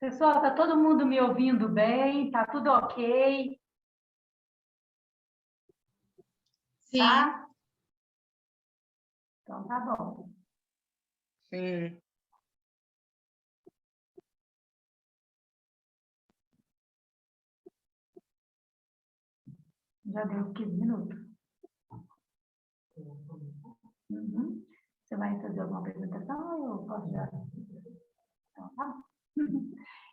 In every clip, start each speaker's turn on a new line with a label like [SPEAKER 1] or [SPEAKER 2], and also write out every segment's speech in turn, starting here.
[SPEAKER 1] Pessoal, está todo mundo me ouvindo bem? Tá tudo ok?
[SPEAKER 2] Sim.
[SPEAKER 1] Tá? Então tá bom.
[SPEAKER 2] Sim.
[SPEAKER 1] Já deu 15 minutos. Uhum. Você vai fazer alguma apresentação ou eu posso já? Então, tá bom.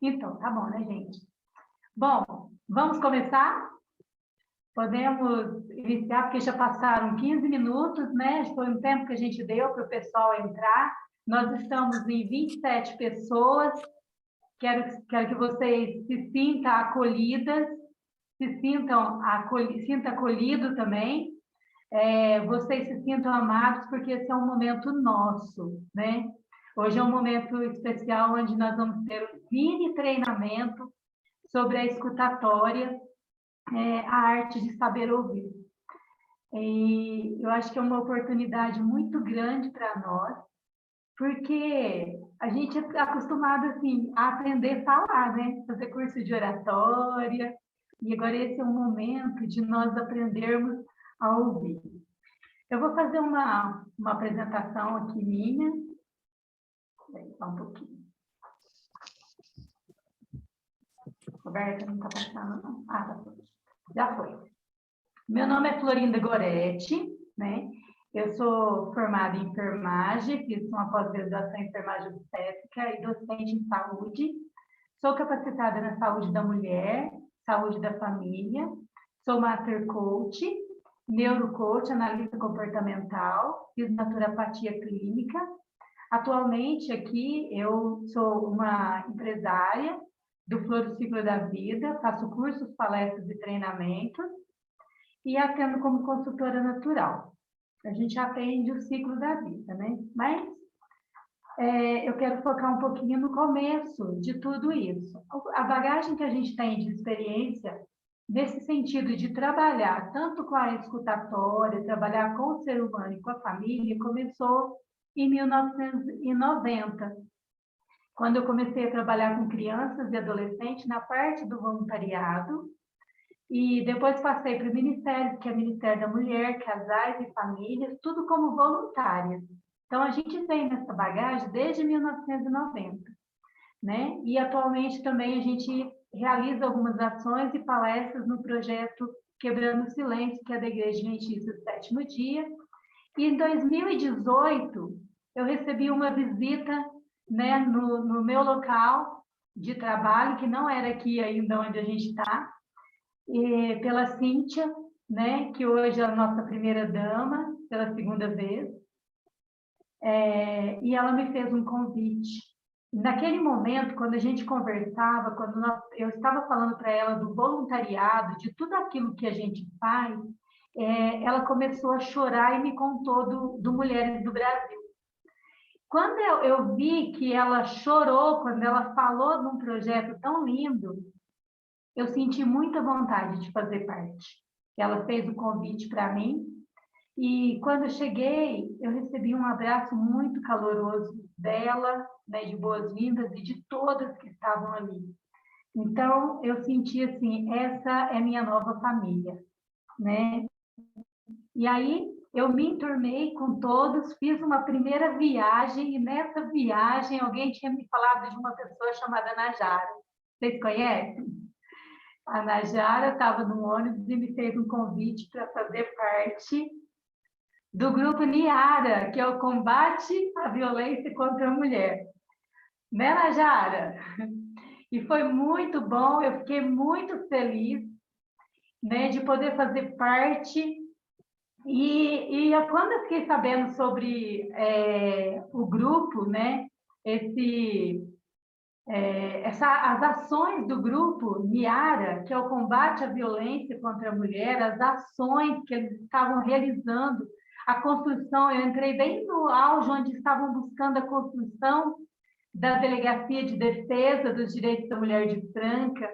[SPEAKER 1] Então, tá bom, né, gente? Bom, vamos começar? Podemos iniciar, porque já passaram 15 minutos, né? Foi um tempo que a gente deu para o pessoal entrar. Nós estamos em 27 pessoas. Quero que vocês se sintam acolhidas, sinta acolhido também. Vocês se sintam amados, porque esse é um momento nosso, né? Hoje é um momento especial onde nós vamos ter um mini treinamento sobre a escutatória, a arte de saber ouvir. E eu acho que é uma oportunidade muito grande para nós, porque a gente é acostumado assim, a aprender a falar, né? Fazer curso de oratória, e agora esse é o momento de nós aprendermos a ouvir. Eu vou fazer uma apresentação aqui minha. Só um pouquinho. Roberta, não está passando, não? Ah, tá. Já foi. Meu nome é Florinda Goretti, né? Eu sou formada em enfermagem, fiz uma pós-graduação em enfermagem obstétrica e docente em saúde. Sou capacitada na saúde da mulher, saúde da família. Sou master coach, neurocoach, analista comportamental, fiz naturopatia clínica. Atualmente aqui eu sou uma empresária do Flor do Ciclo da Vida, faço cursos, palestras e treinamentos e atendo como consultora natural. A gente atende o ciclo da vida, né? Mas eu quero focar um pouquinho no começo de tudo isso. A bagagem que a gente tem de experiência nesse sentido de trabalhar tanto com a escutatória, trabalhar com o ser humano e com a família, começou em 1990, quando eu comecei a trabalhar com crianças e adolescentes na parte do voluntariado, e depois passei para o Ministério, que é o Ministério da Mulher, Casais e Famílias, tudo como voluntária. Então, a gente tem nessa bagagem desde 1990, né? E atualmente também a gente realiza algumas ações e palestras no projeto Quebrando o Silêncio, que é da Igreja Adventista do Sétimo Dia. E em 2018, eu recebi uma visita, né, no meu local de trabalho, que não era aqui ainda onde a gente está, pela Cíntia, né, que hoje é a nossa primeira-dama, pela segunda vez, e ela me fez um convite. Naquele momento, quando a gente conversava, eu estava falando para ela do voluntariado, de tudo aquilo que a gente faz, ela começou a chorar e me contou do Mulheres do Brasil. Quando eu vi que ela chorou, quando ela falou de um projeto tão lindo, eu senti muita vontade de fazer parte. Ela fez o convite para mim, e quando eu cheguei, eu recebi um abraço muito caloroso dela, né, de boas-vindas, e de todas que estavam ali. Então, eu senti assim, essa é minha nova família, né? E aí, eu me enturmei com todos, fiz uma primeira viagem, e nessa viagem, alguém tinha me falado de uma pessoa chamada Najara. Vocês conhecem? A Najara estava no ônibus e me fez um convite para fazer parte do grupo Niara, que é o combate à violência contra a mulher. Né, Najara? E foi muito bom, eu fiquei muito feliz, né, de poder fazer parte. E quando eu fiquei sabendo sobre o grupo, né, as ações do grupo Niara, que é o combate à violência contra a mulher, as ações que eles estavam realizando, a construção, eu entrei bem no auge onde estavam buscando a construção da Delegacia de Defesa dos Direitos da Mulher de Franca,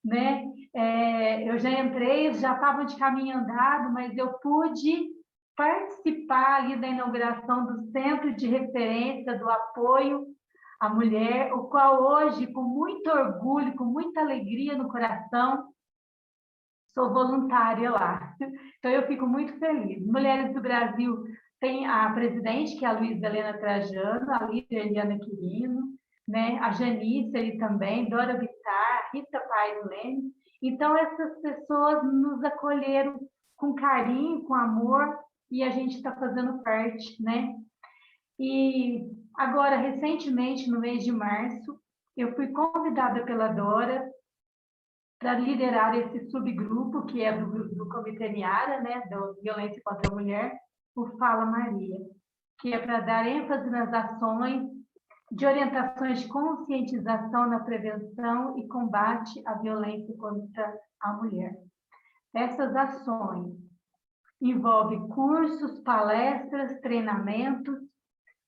[SPEAKER 1] né? Eu já entrei, eles já estavam de caminho andado, mas eu pude participar ali da inauguração do Centro de Referência do Apoio a mulher, o qual hoje, com muito orgulho, com muita alegria no coração, sou voluntária lá. Então, eu fico muito feliz. Mulheres do Brasil tem a presidente, que é a Luísa Helena Trajano, a Lídia Eliana Quirino, né? A Janice ali também, Dora Bittar, Rita Paes Leme. Então, essas pessoas nos acolheram com carinho, com amor, e a gente está fazendo parte, né? E agora, recentemente, no mês de março, eu fui convidada pela Dora para liderar esse subgrupo, que é do Comitê Niara, né, da Violência contra a Mulher, o Fala Maria, que é para dar ênfase nas ações de orientações de conscientização na prevenção e combate à violência contra a mulher. Essas ações envolvem cursos, palestras, treinamentos,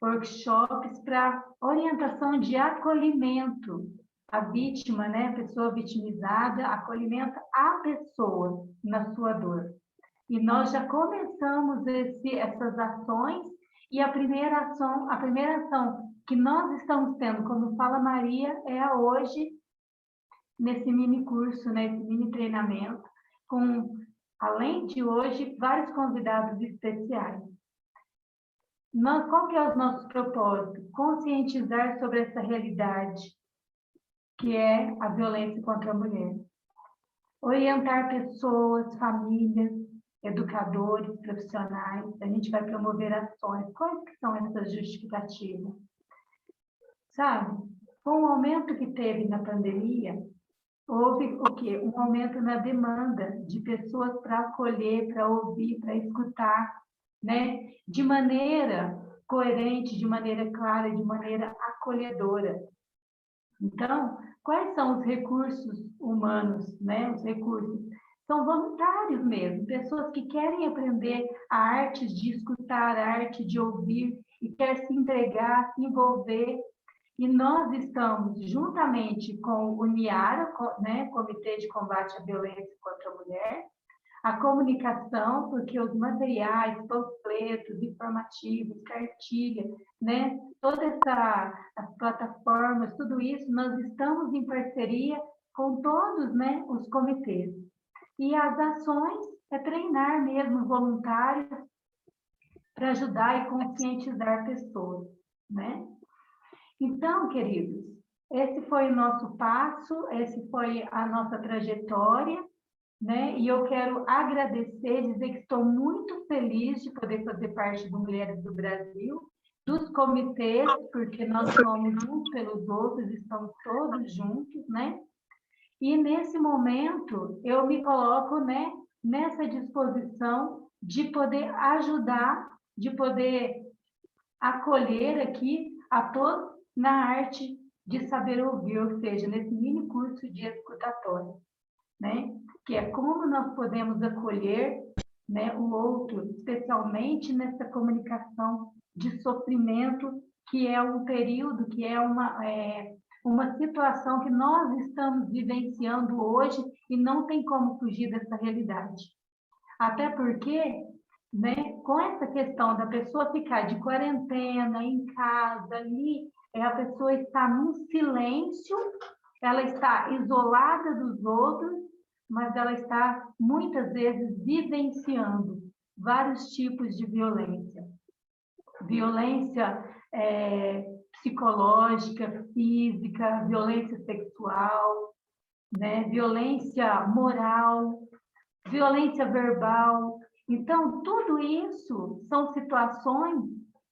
[SPEAKER 1] workshops para orientação de acolhimento à vítima, né, a pessoa vitimizada, acolhimento à pessoa na sua dor. E nós já começamos essas ações, e a primeira ação que nós estamos tendo, como Fala Maria, é a hoje, nesse mini curso, né, esse mini treinamento, com, além de hoje, vários convidados especiais. Qual que é o nosso propósito? Conscientizar sobre essa realidade, que é a violência contra a mulher. Orientar pessoas, famílias, educadores, profissionais. A gente vai promover ações. Quais que são essas justificativas? Sabe, com o aumento que teve na pandemia, houve o quê? Um aumento na demanda de pessoas para acolher, para ouvir, para escutar, né? De maneira coerente, de maneira clara, de maneira acolhedora. Então, quais são os recursos humanos, né? Os recursos são voluntários mesmo, pessoas que querem aprender a arte de escutar, a arte de ouvir e quer se entregar, se envolver. E nós estamos, juntamente com o NIARA, né? Comitê de Combate à Violência contra a Mulher, a comunicação, porque os materiais, panfletos, informativos, cartilha, né? Todas as plataformas, tudo isso, nós estamos em parceria com todos, né, os comitês. E as ações é treinar mesmo voluntários para ajudar e conscientizar pessoas, né? Então, queridos, esse foi o nosso passo, esse foi a nossa trajetória, né? E eu quero agradecer, dizer que estou muito feliz de poder fazer parte do Mulheres do Brasil, dos comitês, porque nós somos uns pelos outros, estamos todos juntos, né? E nesse momento eu me coloco, né, nessa disposição de poder ajudar, de poder acolher aqui a todos na arte de saber ouvir, ou seja, nesse mini curso de escutatório, né? Que é como nós podemos acolher, né, o outro, especialmente nessa comunicação de sofrimento, que é um período, que é uma situação que nós estamos vivenciando hoje e não tem como fugir dessa realidade. Até porque, né, com essa questão da pessoa ficar de quarentena, em casa, ali, a pessoa está num silêncio, ela está isolada dos outros, mas ela está, muitas vezes, vivenciando vários tipos de violência. Violência psicológica, física, violência sexual, né? Violência moral, violência verbal. Então, tudo isso são situações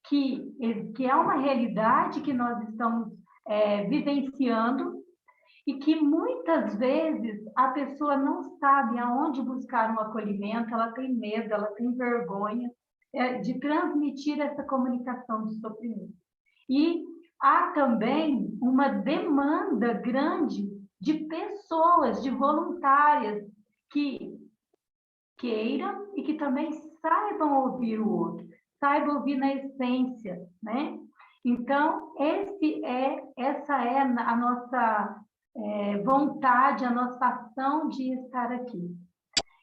[SPEAKER 1] que é uma realidade que nós estamos vivenciando e que muitas vezes a pessoa não sabe aonde buscar um acolhimento, ela tem medo, ela tem vergonha de transmitir essa comunicação de sofrimento. E há também uma demanda grande de pessoas, de voluntárias que queiram e que também saibam ouvir o outro, saibam ouvir na essência, né? Então, essa é a nossa vontade, a nossa ação de estar aqui.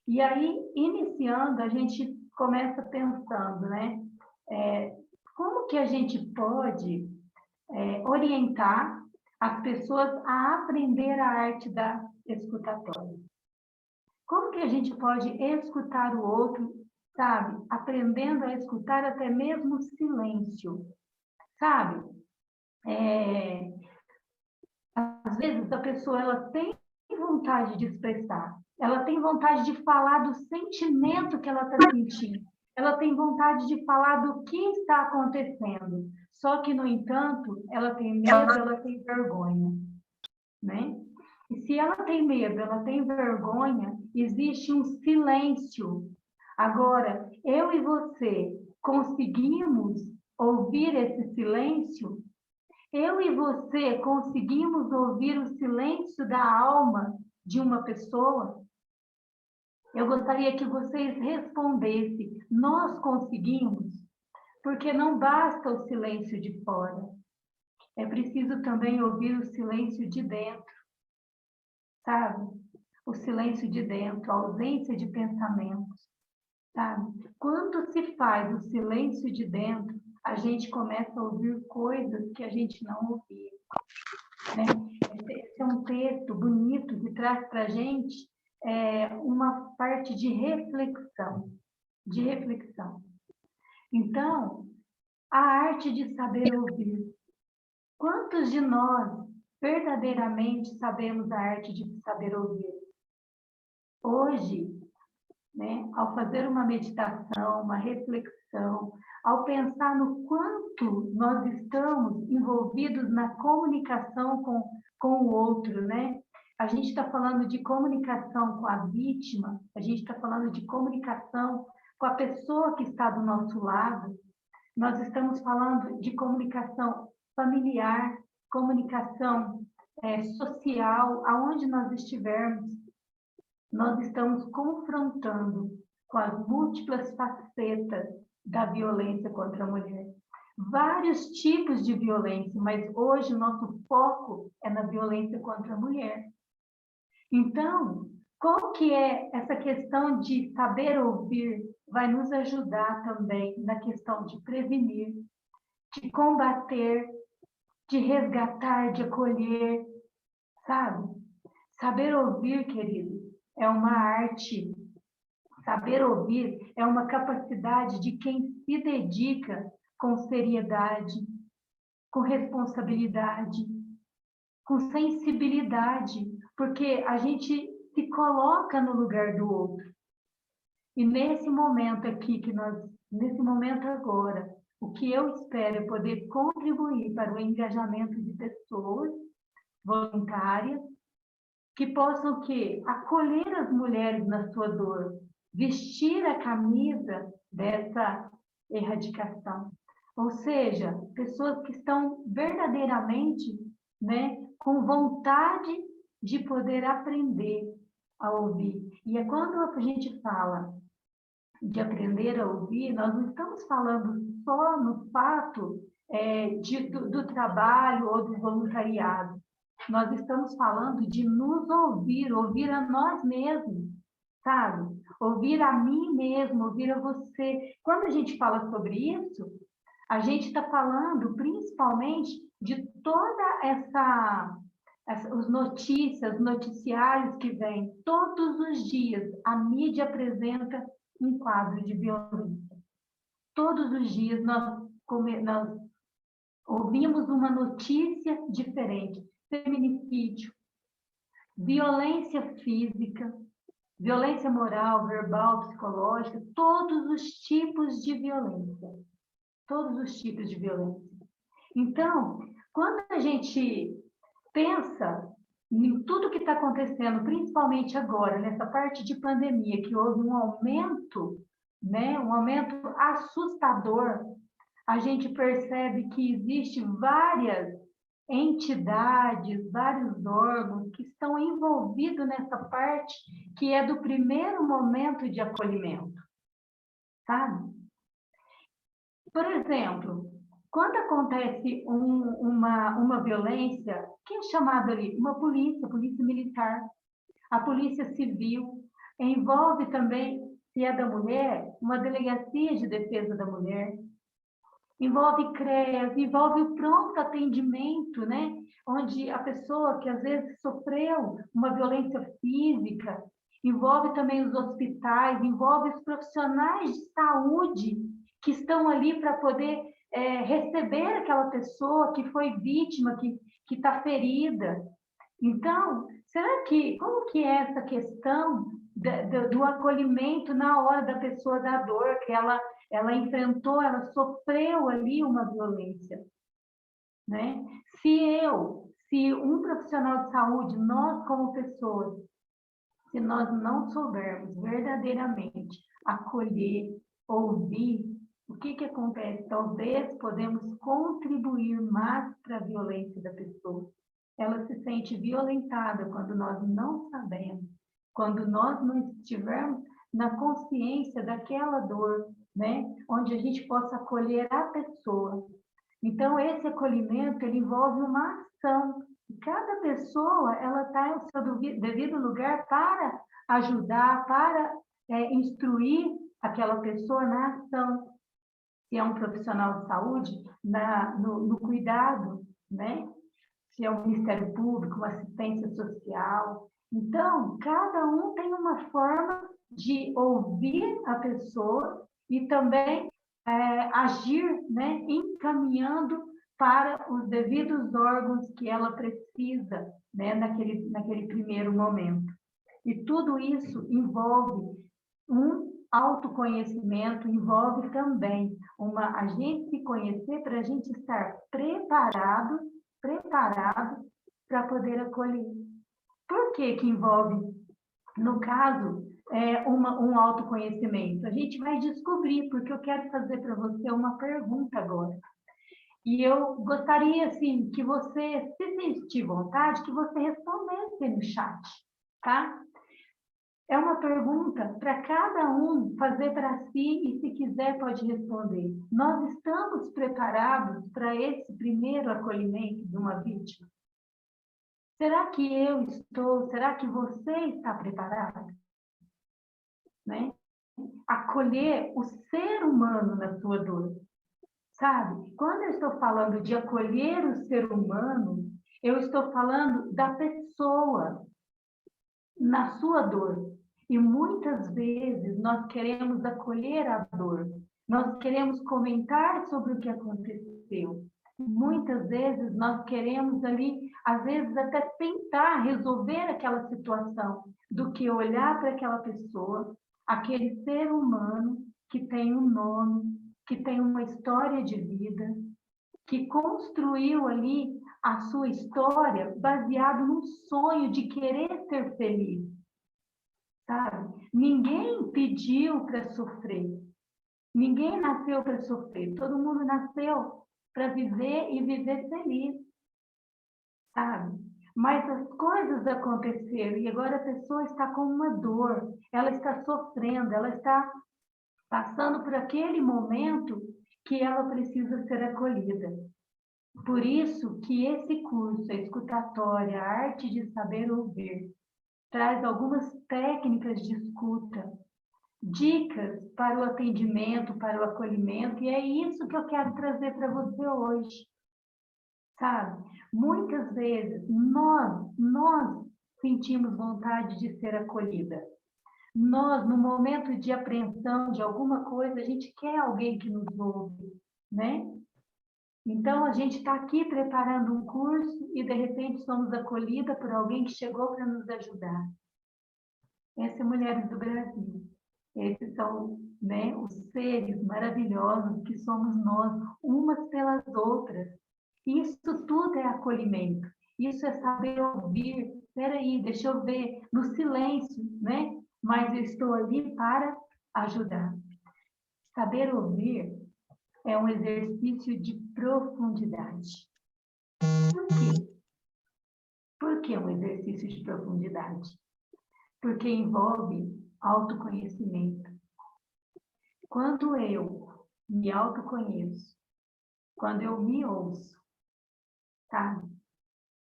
[SPEAKER 1] E aí, iniciando, a gente começa pensando, né? Como que a gente pode orientar as pessoas a aprender a arte da escutatória. Como que a gente pode escutar o outro, sabe? Aprendendo a escutar até mesmo o silêncio, sabe? Às vezes a pessoa ela tem vontade de expressar, ela tem vontade de falar do sentimento que ela está sentindo, ela tem vontade de falar do que está acontecendo, só que, no entanto, ela tem medo, ela tem vergonha, né? E se ela tem medo, ela tem vergonha, existe um silêncio. Agora, eu e você conseguimos ouvir esse silêncio? Eu e você conseguimos ouvir o silêncio da alma de uma pessoa? Eu gostaria que vocês respondessem. Nós conseguimos? Porque não basta o silêncio de fora. É preciso também ouvir o silêncio de dentro, sabe? O silêncio de dentro, a ausência de pensamentos, sabe? Quando se faz o silêncio de dentro, a gente começa a ouvir coisas que a gente não ouvia, né? Esse é um texto bonito que traz para a gente uma parte de reflexão, de reflexão. Então, a arte de saber ouvir. Quantos de nós verdadeiramente sabemos a arte de saber ouvir? Hoje, né, ao fazer uma meditação, uma reflexão, ao pensar no quanto nós estamos envolvidos na comunicação com o outro, né? A gente está falando de comunicação com a vítima, a gente está falando de comunicação com a pessoa que está do nosso lado, nós estamos falando de comunicação familiar, comunicação social, aonde nós estivermos, nós estamos confrontando com as múltiplas facetas da violência contra a mulher. Vários tipos de violência, mas hoje o nosso foco é na violência contra a mulher. Então, qual que é essa questão de saber ouvir? Vai nos ajudar também na questão de prevenir, de combater, de resgatar, de acolher, sabe? Saber ouvir, querido, é uma arte. Saber ouvir é uma capacidade de quem se dedica com seriedade, com responsabilidade, com sensibilidade, porque a gente se coloca no lugar do outro. E nesse momento aqui, nesse momento agora, o que eu espero é poder contribuir para o engajamento de pessoas voluntárias que possam acolher as mulheres na sua dor, vestir a camisa dessa erradicação. Ou seja, pessoas que estão verdadeiramente, né, com vontade de poder aprender a ouvir. E é quando a gente fala de aprender a ouvir, nós não estamos falando só no fato do trabalho ou do voluntariado. Nós estamos falando de nos ouvir, ouvir a nós mesmos, sabe? Ouvir a mim mesmo, ouvir a você. Quando a gente fala sobre isso, a gente está falando principalmente de toda os noticiários que vêm todos os dias. A mídia apresenta um quadro de violência. Todos os dias nós ouvimos uma notícia diferente. Feminicídio, violência física, violência moral, verbal, psicológica, todos os tipos de violência. Todos os tipos de violência. Então, quando a gente pensa em tudo que está acontecendo, principalmente agora, nessa parte de pandemia, que houve um aumento, né, um aumento assustador, a gente percebe que existem várias entidades, vários órgãos que estão envolvidos nessa parte que é do primeiro momento de acolhimento, sabe? Por exemplo, quando acontece uma violência, quem é chamado ali? Uma polícia militar, a polícia civil, envolve também, se é da mulher, uma delegacia de defesa da mulher. envolve CREAS, envolve o pronto atendimento, né? Onde a pessoa que às vezes sofreu uma violência física, envolve também os hospitais, envolve os profissionais de saúde que estão ali para poder receber aquela pessoa que foi vítima, que está ferida. Então, como que é essa questão do acolhimento na hora da pessoa da dor, que ela enfrentou, ela sofreu ali uma violência, né? Se um profissional de saúde, nós como pessoas, se nós não soubermos verdadeiramente acolher, ouvir, o que acontece? Talvez podemos contribuir mais para a violência da pessoa. Ela se sente violentada quando nós não sabemos, quando nós não estivermos na consciência daquela dor, né? Onde a gente possa acolher a pessoa. Então, esse acolhimento, ele envolve uma ação. Cada pessoa, ela está em seu devido lugar para ajudar, para instruir aquela pessoa na ação. Se é um profissional de saúde, no cuidado, né? Se é o Ministério Público, uma assistência social. Então, cada um tem uma forma de ouvir a pessoa e também agir, né, encaminhando para os devidos órgãos que ela precisa, né, naquele primeiro momento. E tudo isso envolve um autoconhecimento, envolve também a gente se conhecer para a gente estar preparado para poder acolher. Por que envolve, no caso, um autoconhecimento? A gente vai descobrir, porque eu quero fazer para você uma pergunta agora. E eu gostaria, assim, que você, se sentir vontade, que você respondesse no chat, tá? É uma pergunta para cada um fazer para si e, se quiser, pode responder. Nós estamos preparados para esse primeiro acolhimento de uma vítima? Será que eu estou? Será que você está preparado? Né? Acolher o ser humano na sua dor. Sabe? Quando eu estou falando de acolher o ser humano, eu estou falando da pessoa na sua dor. E muitas vezes nós queremos acolher a dor, nós queremos comentar sobre o que aconteceu. Muitas vezes nós queremos ali, às vezes até tentar resolver aquela situação, do que olhar para aquela pessoa, aquele ser humano que tem um nome, que tem uma história de vida, que construiu ali a sua história baseado num sonho de querer ser feliz. Sabe? Ninguém pediu para sofrer. Ninguém nasceu para sofrer. Todo mundo nasceu para viver e viver feliz. Sabe? Mas as coisas aconteceram e agora a pessoa está com uma dor. Ela está sofrendo, ela está passando por aquele momento que ela precisa ser acolhida. Por isso que esse curso, a escutatória, a arte de saber ouvir, traz algumas técnicas de escuta, dicas para o atendimento, para o acolhimento, e é isso que eu quero trazer para você hoje. Sabe? Muitas vezes nós sentimos vontade de ser acolhida. Nós, no momento de apreensão de alguma coisa, a gente quer alguém que nos ouve, né? Então, a gente está aqui preparando um curso e, de repente, somos acolhida por alguém que chegou para nos ajudar. Essa é Mulheres do Brasil. Esses são, né, os seres maravilhosos que somos nós, umas pelas outras. Isso tudo é acolhimento. Isso é saber ouvir. Espera aí, deixa eu ver, no silêncio, né? Mas eu estou ali para ajudar. Saber ouvir é um exercício de profundidade. Por quê? Por que um exercício de profundidade? Porque envolve autoconhecimento. Quando eu me autoconheço, quando eu me ouço, tá?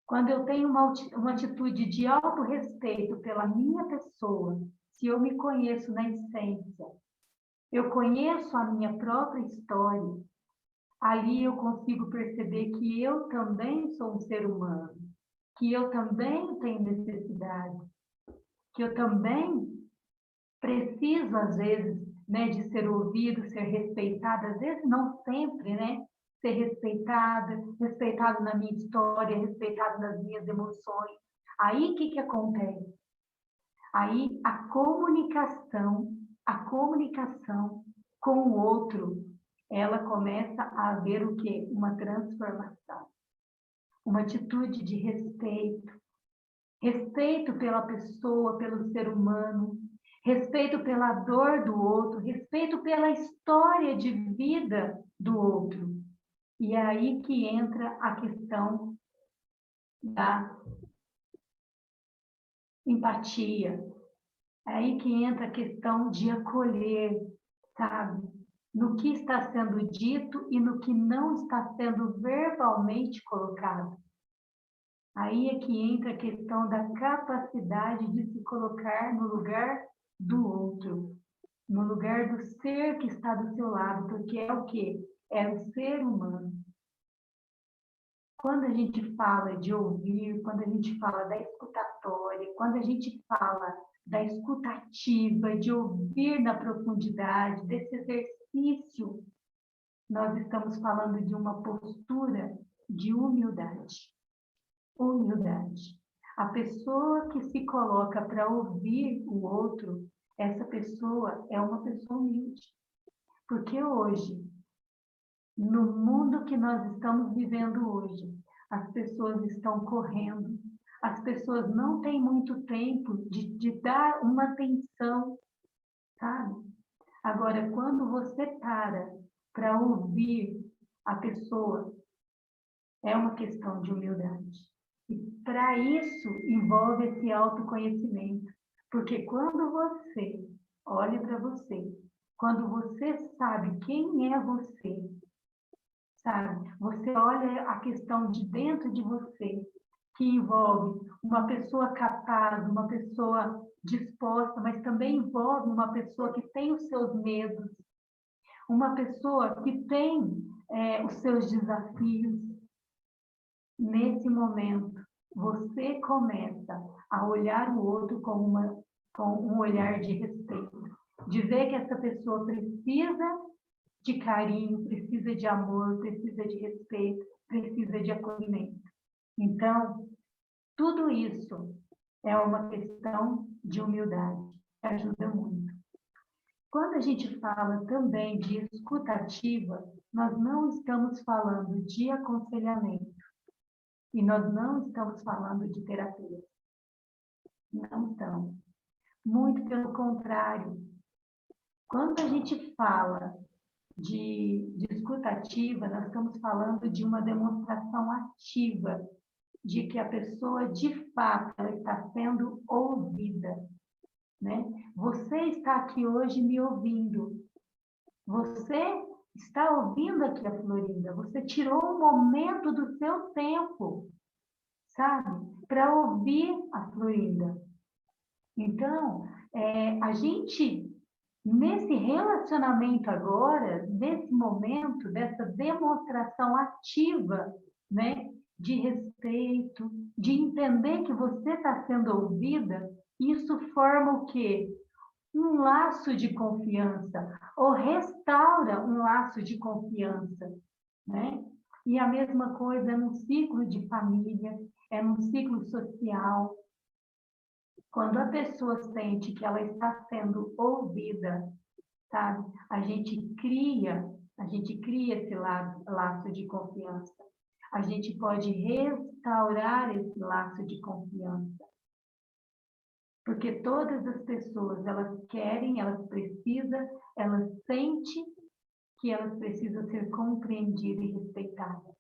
[SPEAKER 1] Quando eu tenho uma atitude de autorrespeito pela minha pessoa, se eu me conheço na essência, eu conheço a minha própria história, ali eu consigo perceber que eu também sou um ser humano, que eu também tenho necessidade, que eu também preciso, às vezes, né, de ser ouvido, ser respeitado, às vezes não sempre, né? Ser respeitada, respeitado na minha história, respeitado nas minhas emoções. Aí, o que acontece? Aí, a comunicação com o outro, ela começa a haver o quê? Uma transformação, uma atitude de respeito, respeito pela pessoa, pelo ser humano, respeito pela dor do outro, respeito pela história de vida do outro. E é aí que entra a questão da empatia. É aí que entra a questão de acolher, sabe? No que está sendo dito e no que não está sendo verbalmente colocado. Aí é que entra a questão da capacidade de se colocar no lugar do outro, no lugar do ser que está do seu lado, porque é o quê? É o ser humano. Quando a gente fala de ouvir, quando a gente fala da escutatória, quando a gente fala da escutativa, de ouvir na profundidade, desse exercício, nós estamos falando de uma postura de humildade. Humildade. A pessoa que se coloca para ouvir o outro, essa pessoa é uma pessoa humilde. Porque hoje, no mundo que nós estamos vivendo hoje, as pessoas estão correndo, as pessoas não têm muito tempo de dar uma atenção, sabe? Agora, quando você para ouvir a pessoa, é uma questão de humildade. E para isso envolve esse autoconhecimento. Porque quando você olha para você, quando você sabe quem é você, sabe? Você olha a questão de dentro de você, que envolve uma pessoa capaz, uma pessoa disposta, mas também envolve uma pessoa que tem os seus medos, uma pessoa que tem os seus desafios. Nesse momento, você começa a olhar o outro com um olhar de respeito, de ver que essa pessoa precisa de carinho, precisa de amor, precisa de respeito, precisa de acolhimento. Então, tudo isso é uma questão de humildade, que ajuda muito. Quando a gente fala também de escutativa, nós não estamos falando de aconselhamento e nós não estamos falando de terapia. Não estamos. Muito pelo contrário. Quando a gente fala de escutativa, nós estamos falando de uma demonstração ativa de que a pessoa, de fato, ela está sendo ouvida, né? Você está aqui hoje me ouvindo. Você está ouvindo aqui a Florinda. Você tirou um momento do seu tempo, sabe? Para ouvir a Florinda. Então, a gente, nesse relacionamento agora, nesse momento, dessa demonstração ativa, né, de respeito, de entender que você está sendo ouvida, isso forma o quê? Um laço de confiança, ou restaura um laço de confiança, né? E a mesma coisa é num ciclo de família, é num ciclo social. Quando a pessoa sente que ela está sendo ouvida, sabe? A gente cria esse laço de confiança. A gente pode restaurar esse laço de confiança. Porque todas as pessoas, elas querem, elas precisam, elas sentem que elas precisam ser compreendidas e respeitadas.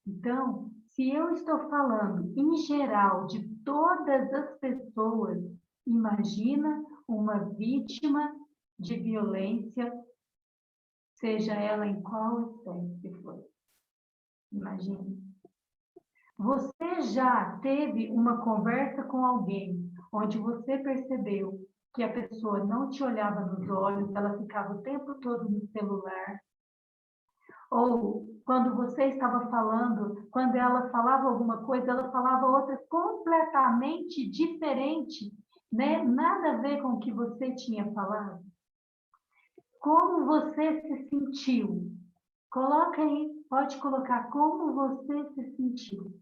[SPEAKER 1] Então, se eu estou falando em geral de todas as pessoas, imagina uma vítima de violência, seja ela em qual espécie for. Imagine. Você já teve uma conversa com alguém onde você percebeu que a pessoa não te olhava nos olhos, ela ficava o tempo todo no celular, Ou quando você estava falando, quando ela falava alguma coisa, ela falava outra completamente diferente, né? Nada a ver com o que você tinha falado. Como você se sentiu? Coloca aí, pode colocar como você se sentiu,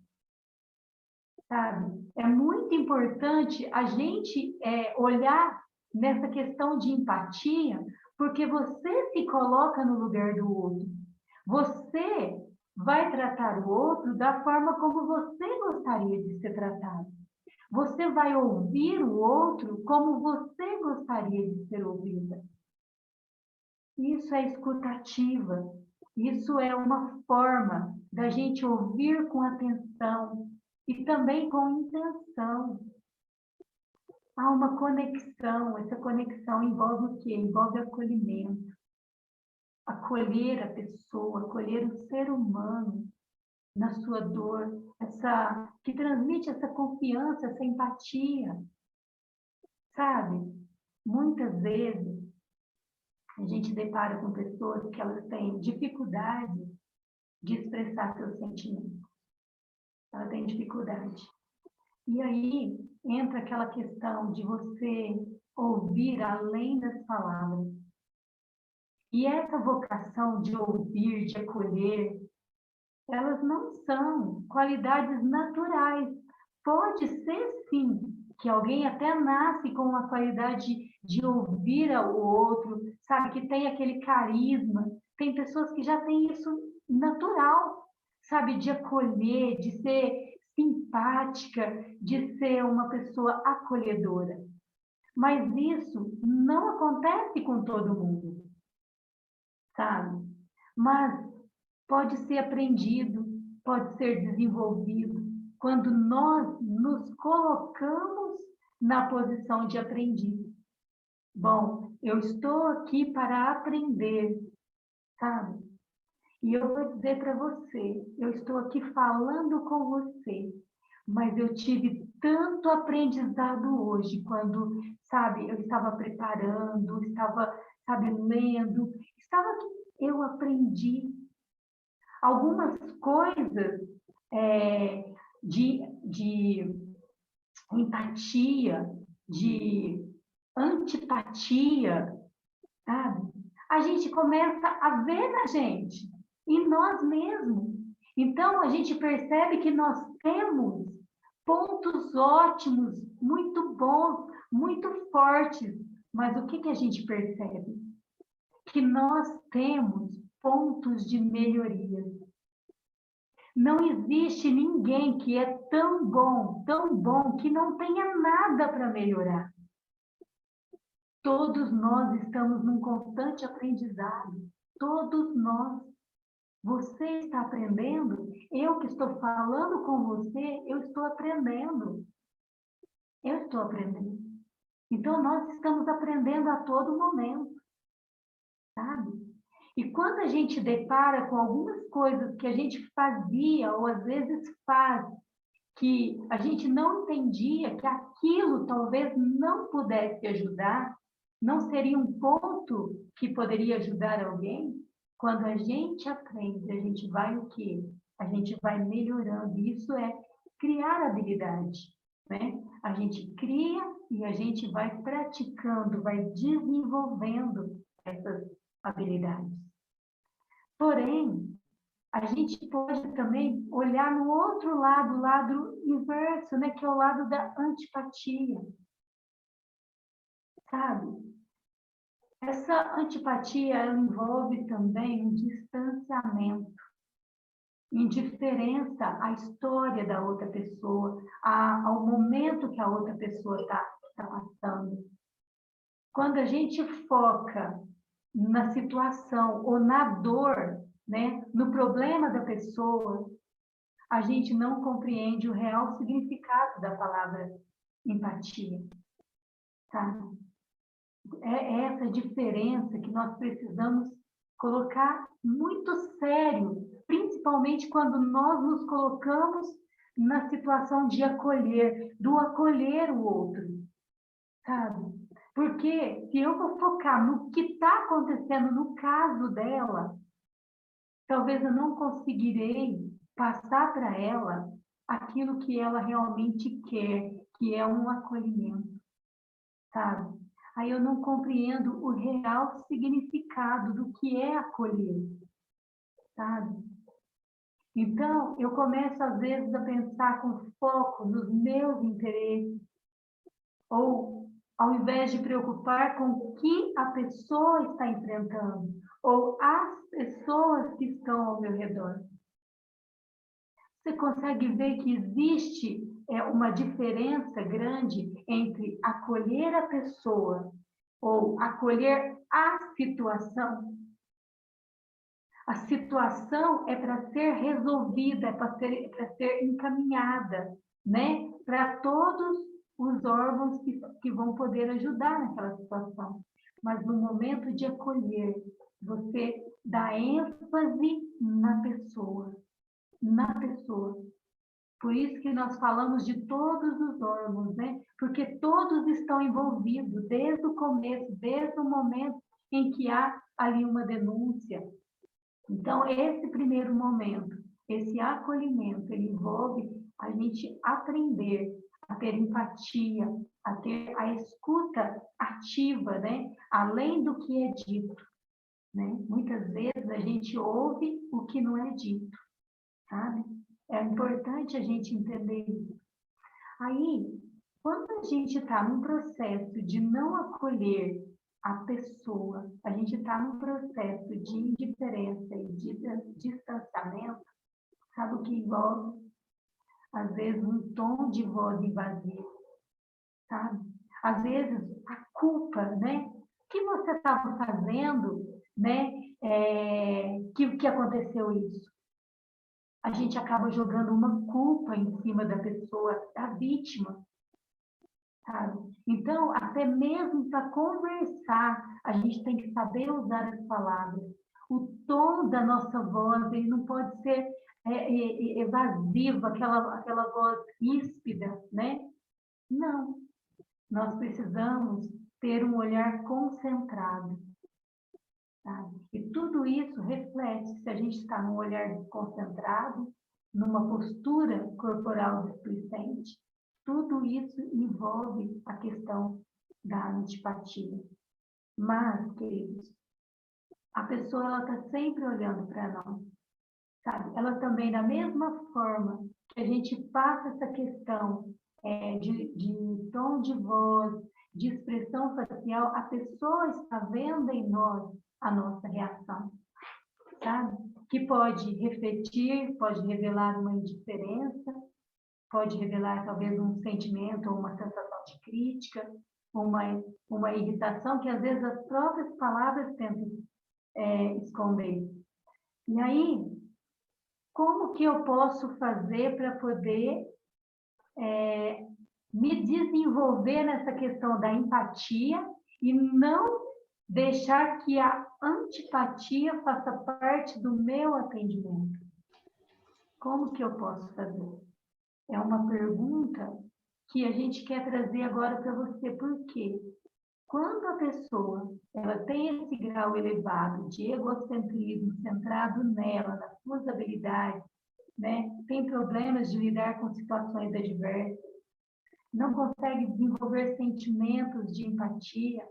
[SPEAKER 1] sabe? É muito importante a gente olhar nessa questão de empatia, porque você se coloca no lugar do outro. Você vai tratar o outro da forma como você gostaria de ser tratado. Você vai ouvir o outro como você gostaria de ser ouvida. Isso é escutativa. Isso é uma forma da gente ouvir com atenção e também com intenção. Há uma conexão. Essa conexão envolve o quê? Envolve acolhimento. Acolher a pessoa, acolher o ser humano na sua dor, que transmite essa confiança, essa empatia. Sabe? Muitas vezes a gente depara com pessoas que elas têm dificuldade de expressar seus sentimentos. Ela tem dificuldade. E aí entra aquela questão de você ouvir além das palavras. E essa vocação de ouvir, de acolher, elas não são qualidades naturais. Pode ser, sim, que alguém até nasce com uma qualidade de ouvir ao outro, sabe, que tem aquele carisma. Tem pessoas que já têm isso natural, sabe, de acolher, de ser simpática, de ser uma pessoa acolhedora. Mas isso não acontece com todo mundo, sabe? Mas pode ser aprendido, pode ser desenvolvido, quando nós nos colocamos na posição de aprendiz. Bom, eu estou aqui para aprender, sabe? E eu vou dizer para você, eu estou aqui falando com você, mas eu tive tanto aprendizado hoje, quando, sabe, eu estava preparando, estava, sabe, lendo, eu aprendi algumas coisas de empatia, de antipatia, sabe? A gente começa a ver na gente, em nós mesmos. Então, a gente percebe que nós temos pontos ótimos, muito bons, muito fortes. Mas o que a gente percebe? Que nós temos pontos de melhoria. Não existe ninguém que é tão bom, que não tenha nada para melhorar. Todos nós estamos num constante aprendizado. Todos nós. Você está aprendendo? Eu que estou falando com você, eu estou aprendendo. Eu estou aprendendo. Então, nós estamos aprendendo a todo momento. Sabe? E quando a gente depara com algumas coisas que a gente fazia, ou às vezes faz, que a gente não entendia que aquilo talvez não pudesse ajudar, não seria um ponto que poderia ajudar alguém, quando a gente aprende, a gente vai o quê? A gente vai melhorando. Isso é criar habilidade, né? A gente cria e a gente vai praticando, vai desenvolvendo essas habilidades. Porém, a gente pode também olhar no outro lado, o lado inverso, né? Que é o lado da antipatia. Sabe? Essa antipatia, ela envolve também um distanciamento, indiferença à história da outra pessoa, ao momento que a outra pessoa está passando. Quando a gente foca na situação ou na dor, né, no problema da pessoa, a gente não compreende o real significado da palavra empatia. Tá? É essa diferença que nós precisamos colocar muito sério, principalmente quando nós nos colocamos na situação de acolher, do acolher o outro, sabe? Porque se eu vou focar no que está acontecendo no caso dela, talvez eu não conseguirei passar para ela aquilo que ela realmente quer, que é um acolhimento, sabe? Aí eu não compreendo o real significado do que é acolher, sabe? Então, eu começo, às vezes, a pensar com foco nos meus interesses, ou ao invés de preocupar com o que a pessoa está enfrentando, ou as pessoas que estão ao meu redor. Você consegue ver que existe uma diferença grande entre acolher a pessoa ou acolher a situação? A situação é para ser resolvida, é para ser encaminhada, né? Para todos os órgãos que vão poder ajudar naquela situação. Mas no momento de acolher, você dá ênfase na pessoa. Na pessoa. Por isso que nós falamos de todos os órgãos, né? Porque todos estão envolvidos desde o começo, desde o momento em que há ali uma denúncia. Então, esse primeiro momento, esse acolhimento, ele envolve a gente aprender a ter empatia, a ter a escuta ativa, né? Além do que é dito, né? Muitas vezes a gente ouve o que não é dito, sabe? É importante a gente entender isso. Aí, quando a gente está num processo de não acolher a pessoa, a gente está num processo de indiferença e de distanciamento, sabe o que envolve? Às vezes, um tom de voz invasivo, sabe? Às vezes, a culpa, né? O que você estava fazendo, né? Que aconteceu isso? A gente acaba jogando uma culpa em cima da pessoa, da vítima, sabe? Então, até mesmo para conversar, a gente tem que saber usar as palavras. O tom da nossa voz, ele não pode ser evasivo, aquela voz ríspida, né? Não. Nós precisamos ter um olhar concentrado, sabe? E tudo isso reflete se a gente está num olhar concentrado, numa postura corporal displicente. Tudo isso envolve a questão da antipatia. Mas, queridos, a pessoa está sempre olhando para nós, sabe? Ela também, da mesma forma que a gente passa essa questão de tom de voz, de expressão facial, a pessoa está vendo em nós a nossa reação, sabe? Que pode refletir, pode revelar uma indiferença, pode revelar talvez um sentimento ou uma sensação de crítica, uma irritação que às vezes as próprias palavras tentam esconder. E aí, como que eu posso fazer para poder me desenvolver nessa questão da empatia e não deixar que a antipatia faça parte do meu atendimento? Como que eu posso fazer? É uma pergunta que a gente quer trazer agora para você. Por quê? Quando a pessoa ela tem esse grau elevado de egocentrismo centrado nela, nas suas habilidades, né? Tem problemas de lidar com situações adversas, não consegue desenvolver sentimentos de empatia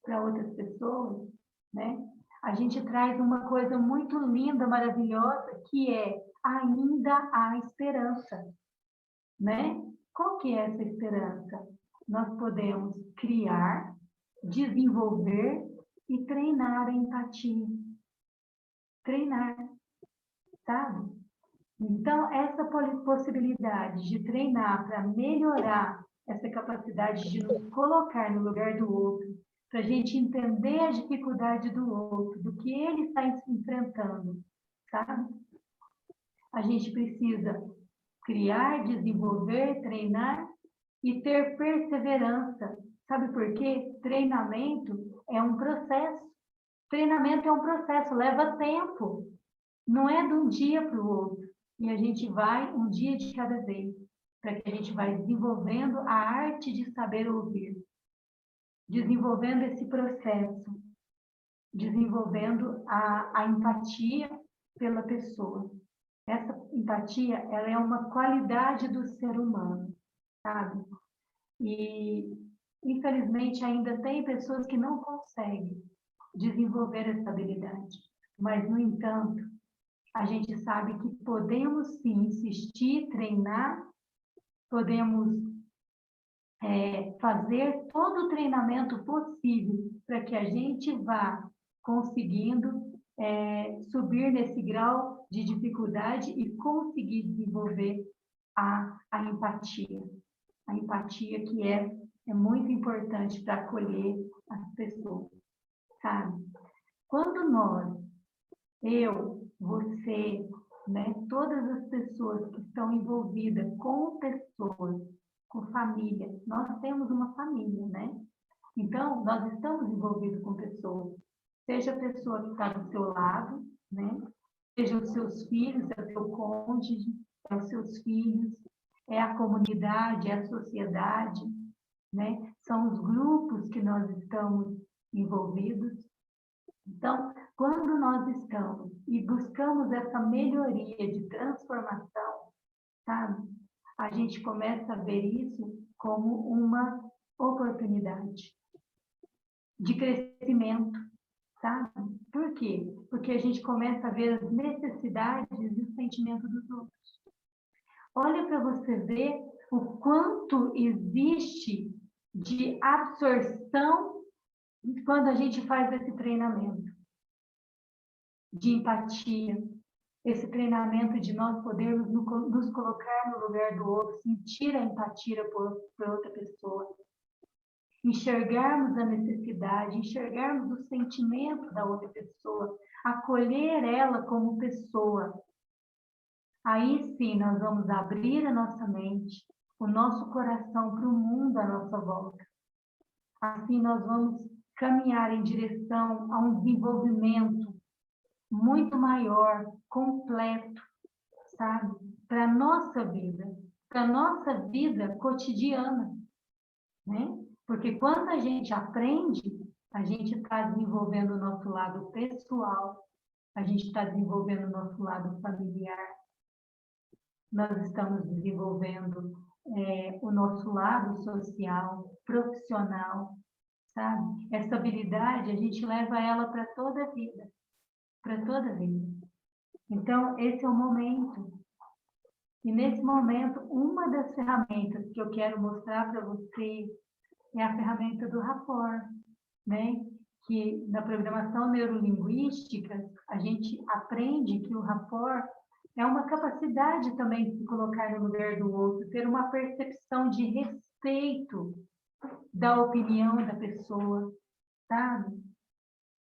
[SPEAKER 1] para outras pessoas, né? A gente traz uma coisa muito linda, maravilhosa, que é ainda há esperança, né? Qual que é essa esperança? Nós podemos criar, desenvolver e treinar a empatia. Treinar, sabe? Então, essa possibilidade de treinar para melhorar essa capacidade de nos colocar no lugar do outro, para a gente entender a dificuldade do outro, do que ele está enfrentando, sabe? A gente precisa criar, desenvolver, treinar e ter perseverança. Sabe por quê? Treinamento é um processo. Treinamento é um processo, leva tempo. Não é de um dia para o outro. E a gente vai um dia de cada vez, para que a gente vai desenvolvendo a arte de saber ouvir, desenvolvendo esse processo, desenvolvendo a empatia pela pessoa. Essa empatia, ela é uma qualidade do ser humano, sabe? E, infelizmente, ainda tem pessoas que não conseguem desenvolver essa habilidade. Mas, no entanto, a gente sabe que podemos, sim, insistir, treinar, podemos fazer todo o treinamento possível para que a gente vá conseguindo subir nesse grau de dificuldade e conseguir desenvolver a empatia. A empatia que é muito importante para acolher as pessoas, sabe? Quando nós, eu, você, né, todas as pessoas que estão envolvidas com pessoas, com família, nós temos uma família, né? Então, nós estamos envolvidos com pessoas, seja a pessoa que está do seu lado, né? Seja os seus filhos, é o seu cônjuge, é os seus filhos, é a comunidade, é a sociedade, né? São os grupos que nós estamos envolvidos. Então, quando nós estamos e buscamos essa melhoria de transformação, sabe? A gente começa a ver isso como uma oportunidade de crescimento, sabe? Por quê? Porque a gente começa a ver as necessidades e os sentimentos dos outros. Olha para você ver o quanto existe de absorção quando a gente faz esse treinamento de empatia, esse treinamento de nós podermos nos colocar no lugar do outro, sentir a empatia por outra pessoa, enxergarmos a necessidade, enxergarmos o sentimento da outra pessoa, acolher ela como pessoa. Aí sim nós vamos abrir a nossa mente, o nosso coração para o mundo à nossa volta. Assim nós vamos caminhar em direção a um desenvolvimento muito maior, completo, sabe? Para a nossa vida cotidiana, né? Porque quando a gente aprende, a gente está desenvolvendo o nosso lado pessoal, a gente está desenvolvendo o nosso lado familiar, nós estamos desenvolvendo o nosso lado social, profissional, sabe? Essa habilidade, a gente leva ela para toda a vida, para toda a vida. Então, esse é o momento. E nesse momento, uma das ferramentas que eu quero mostrar para vocês é a ferramenta do rapport, né? Que na programação neurolinguística, a gente aprende que o rapport é uma capacidade também de se colocar no lugar do outro, ter uma percepção de respeito da opinião da pessoa, sabe?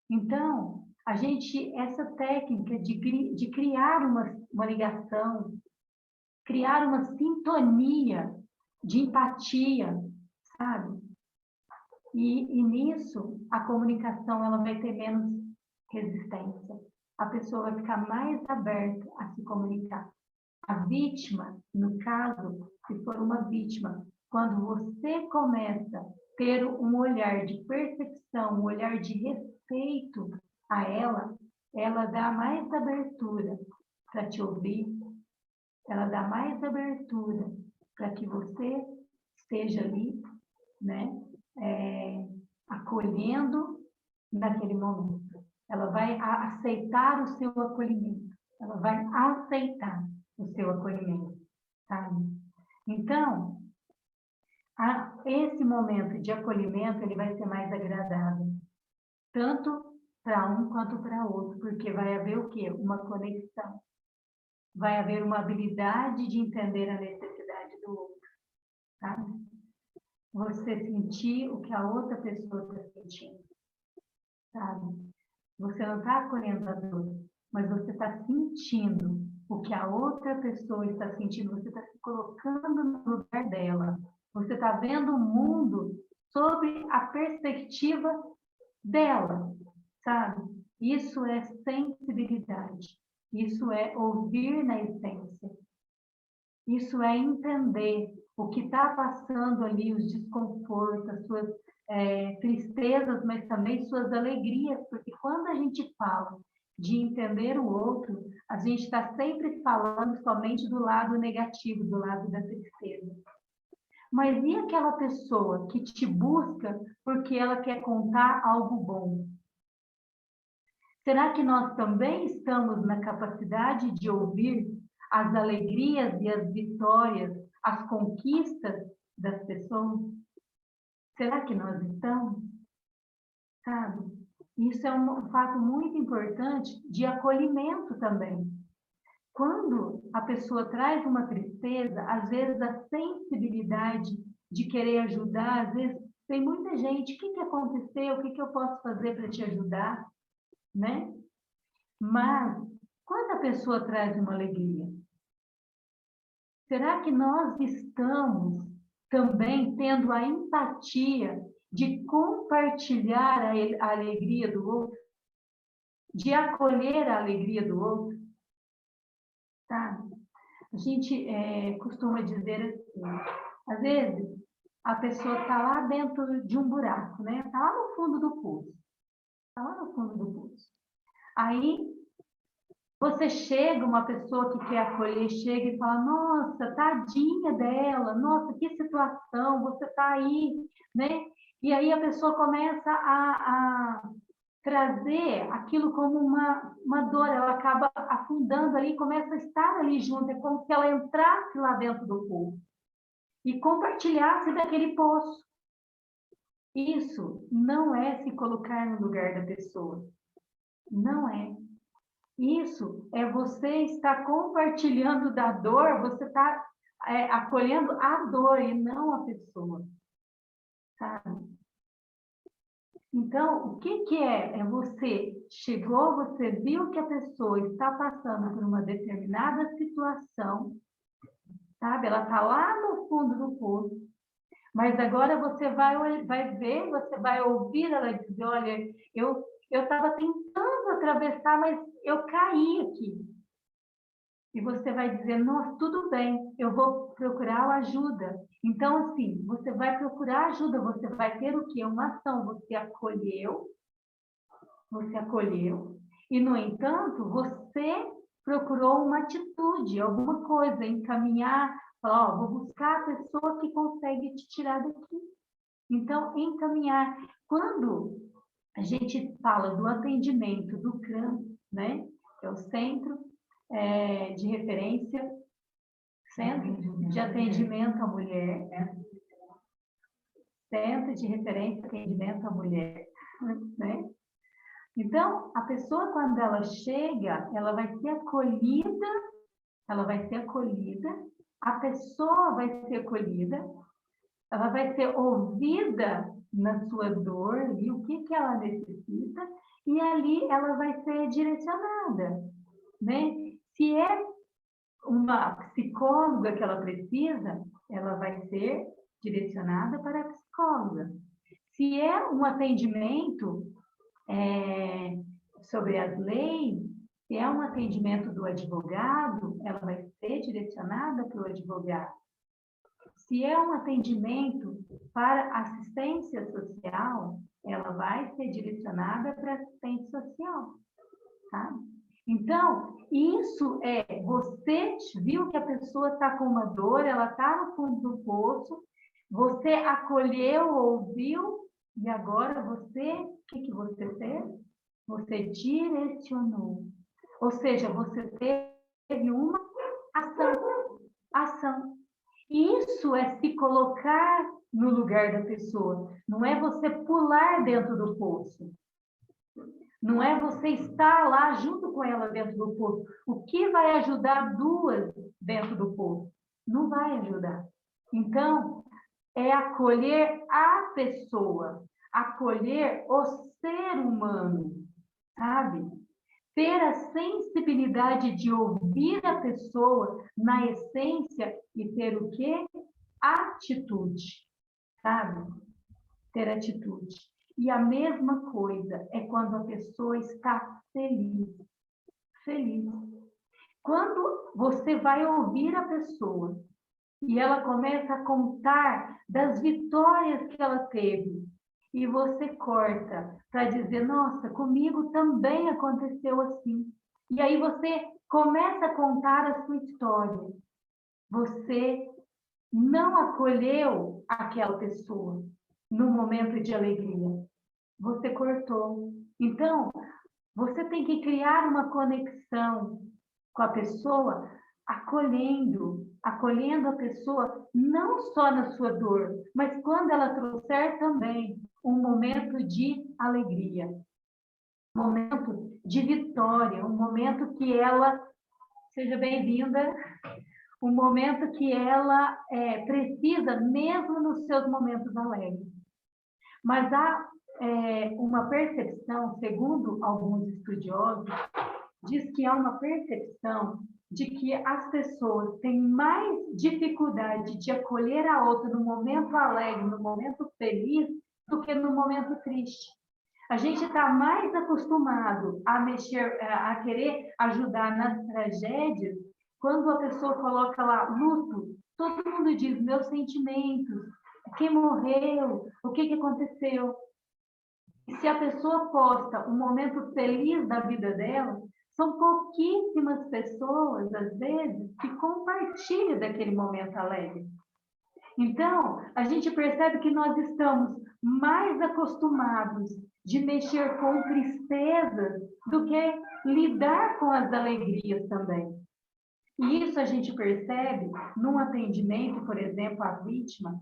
[SPEAKER 1] Então, essa técnica de criar uma ligação, criar uma sintonia de empatia, sabe? E nisso, a comunicação ela vai ter menos resistência. A pessoa vai ficar mais aberta a se comunicar. A vítima, no caso, se for uma vítima, quando você começa a ter um olhar de percepção, um olhar de respeito a ela dá mais abertura para te ouvir, ela dá mais abertura para que você esteja ali, né, acolhendo naquele momento. Ela vai aceitar o seu acolhimento, ela vai aceitar o seu acolhimento, sabe? Então, esse momento de acolhimento, ele vai ser mais agradável, tanto para um quanto para outro, porque vai haver o quê? Uma conexão. Vai haver uma habilidade de entender a necessidade do outro, sabe? Você sentir o que a outra pessoa está sentindo, sabe? Você não está acolhendo a dor, mas você está sentindo o que a outra pessoa está sentindo, você está se colocando no lugar dela, você está vendo o mundo sob a perspectiva dela, sabe? Isso é sensibilidade, isso é ouvir na essência, isso é entender o que está passando ali, os desconfortos, as suas tristezas, mas também suas alegrias, porque quando a gente fala de entender o outro, a gente está sempre falando somente do lado negativo, do lado da tristeza. Mas e aquela pessoa que te busca porque ela quer contar algo bom? Será que nós também estamos na capacidade de ouvir as alegrias e as vitórias, as conquistas das pessoas? Será que nós estamos? Sabe? Isso é um fato muito importante de acolhimento também. Quando a pessoa traz uma tristeza, às vezes a sensibilidade de querer ajudar, às vezes tem muita gente, o que aconteceu? O que eu posso fazer para te ajudar? Né? Mas, quando a pessoa traz uma alegria, será que nós estamos também tendo a empatia de compartilhar a alegria do outro? De acolher a alegria do outro? Tá? A gente costuma dizer assim, às vezes a pessoa está lá dentro de um buraco, né? Está lá no fundo do poço. Está lá no fundo do poço. Aí você chega, uma pessoa que quer acolher, chega e fala, nossa, tadinha dela, nossa, que situação, você está aí, né? E aí a pessoa começa a trazer aquilo como uma dor, ela acaba afundando ali, começa a estar ali junto, é como se ela entrasse lá dentro do poço e compartilhasse daquele poço. Isso não é se colocar no lugar da pessoa, não é. Isso é você estar compartilhando da dor, você está acolhendo a dor e não a pessoa, sabe? Então, o que é? É você chegou, você viu que a pessoa está passando por uma determinada situação, sabe? Ela está lá no fundo do poço, mas agora você vai ver, você vai ouvir ela dizer, olha, eu estava tentando atravessar, mas eu caí aqui. E você vai dizer, nossa, tudo bem, eu vou procurar ajuda. Então, assim, você vai procurar ajuda, você vai ter o quê? Uma ação, você acolheu, e, no entanto, você procurou uma atitude, alguma coisa, encaminhar, falar, ó, vou buscar a pessoa que consegue te tirar daqui. Então, encaminhar. Quando a gente fala do atendimento do CRAM, né, que é o Centro de Referência, Centro de Atendimento à Mulher, né? Centro de Referência e Atendimento à Mulher, né? Então, a pessoa, quando ela chega, ela vai ser acolhida, a pessoa vai ser acolhida, ela vai ser ouvida na sua dor, e o que ela necessita, e ali ela vai ser direcionada, né? Se é uma psicóloga que ela precisa, ela vai ser direcionada para a psicóloga. Se é um atendimento sobre as leis, se é um atendimento do advogado, ela vai ser direcionada para o advogado. Se é um atendimento para assistência social, ela vai ser direcionada para assistente social, tá? Então, isso você viu que a pessoa está com uma dor, ela está no fundo do poço, você acolheu, ouviu, e agora você, o que você fez? Você direcionou. Ou seja, você teve uma ação. Isso é se colocar no lugar da pessoa. Não é você pular dentro do poço. Não é você estar lá junto com ela dentro do poço. O que vai ajudar duas dentro do poço? Não vai ajudar. Então, é acolher a pessoa, acolher o ser humano, sabe? Ter a sensibilidade de ouvir a pessoa na essência e ter o quê? Atitude, sabe? Ter atitude. E a mesma coisa é quando a pessoa está feliz. Feliz. Quando você vai ouvir a pessoa e ela começa a contar das vitórias que ela teve, e você corta para dizer, nossa, comigo também aconteceu assim. E aí você começa a contar a sua história. Você não acolheu aquela pessoa no momento de alegria. Você cortou. Então, você tem que criar uma conexão com a pessoa, acolhendo a pessoa, não só na sua dor, mas quando ela trouxer também um momento de alegria, um momento de vitória, um momento que ela seja bem-vinda, um momento que ela precisa, mesmo nos seus momentos alegres. Mas há uma percepção, segundo alguns estudiosos, diz que há uma percepção de que as pessoas têm mais dificuldade de acolher a outra no momento alegre, no momento feliz, do que no momento triste. A gente está mais acostumado a mexer, a querer ajudar nas tragédias, quando a pessoa coloca lá luto, todo mundo diz meus sentimentos, quem morreu, o que aconteceu. E se a pessoa posta um momento feliz da vida dela, são pouquíssimas pessoas, às vezes, que compartilham daquele momento alegre. Então, a gente percebe que nós estamos mais acostumados de mexer com tristezas do que lidar com as alegrias também. E isso a gente percebe num atendimento, por exemplo, à vítima,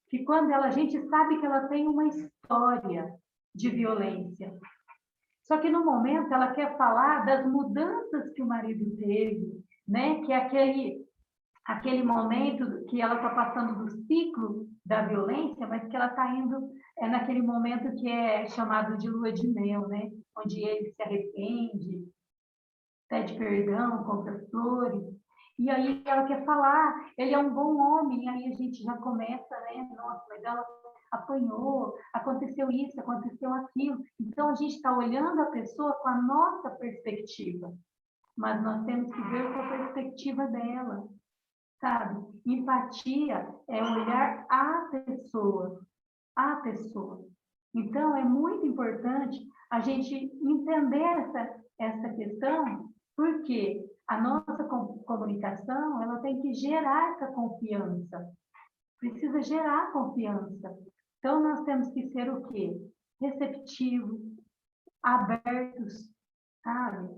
[SPEAKER 1] que quando a gente sabe que ela tem uma história de violência, só que no momento ela quer falar das mudanças que o marido teve, né? Que é aquele momento que ela está passando do ciclo da violência, mas que ela está indo naquele momento que é chamado de lua de mel, né? Onde ele se arrepende, pede perdão, compra flores. E aí ela quer falar, ele é um bom homem, e aí a gente já começa, né? Nossa, mas ela apanhou, aconteceu isso, aconteceu aquilo. Então a gente está olhando a pessoa com a nossa perspectiva, mas nós temos que ver com a perspectiva dela, sabe? Empatia é olhar a pessoa, a pessoa. Então é muito importante a gente entender essa questão, porque a nossa comunicação ela tem que gerar essa confiança. Precisa gerar confiança. Então, nós temos que ser o quê? Receptivos, abertos, sabe?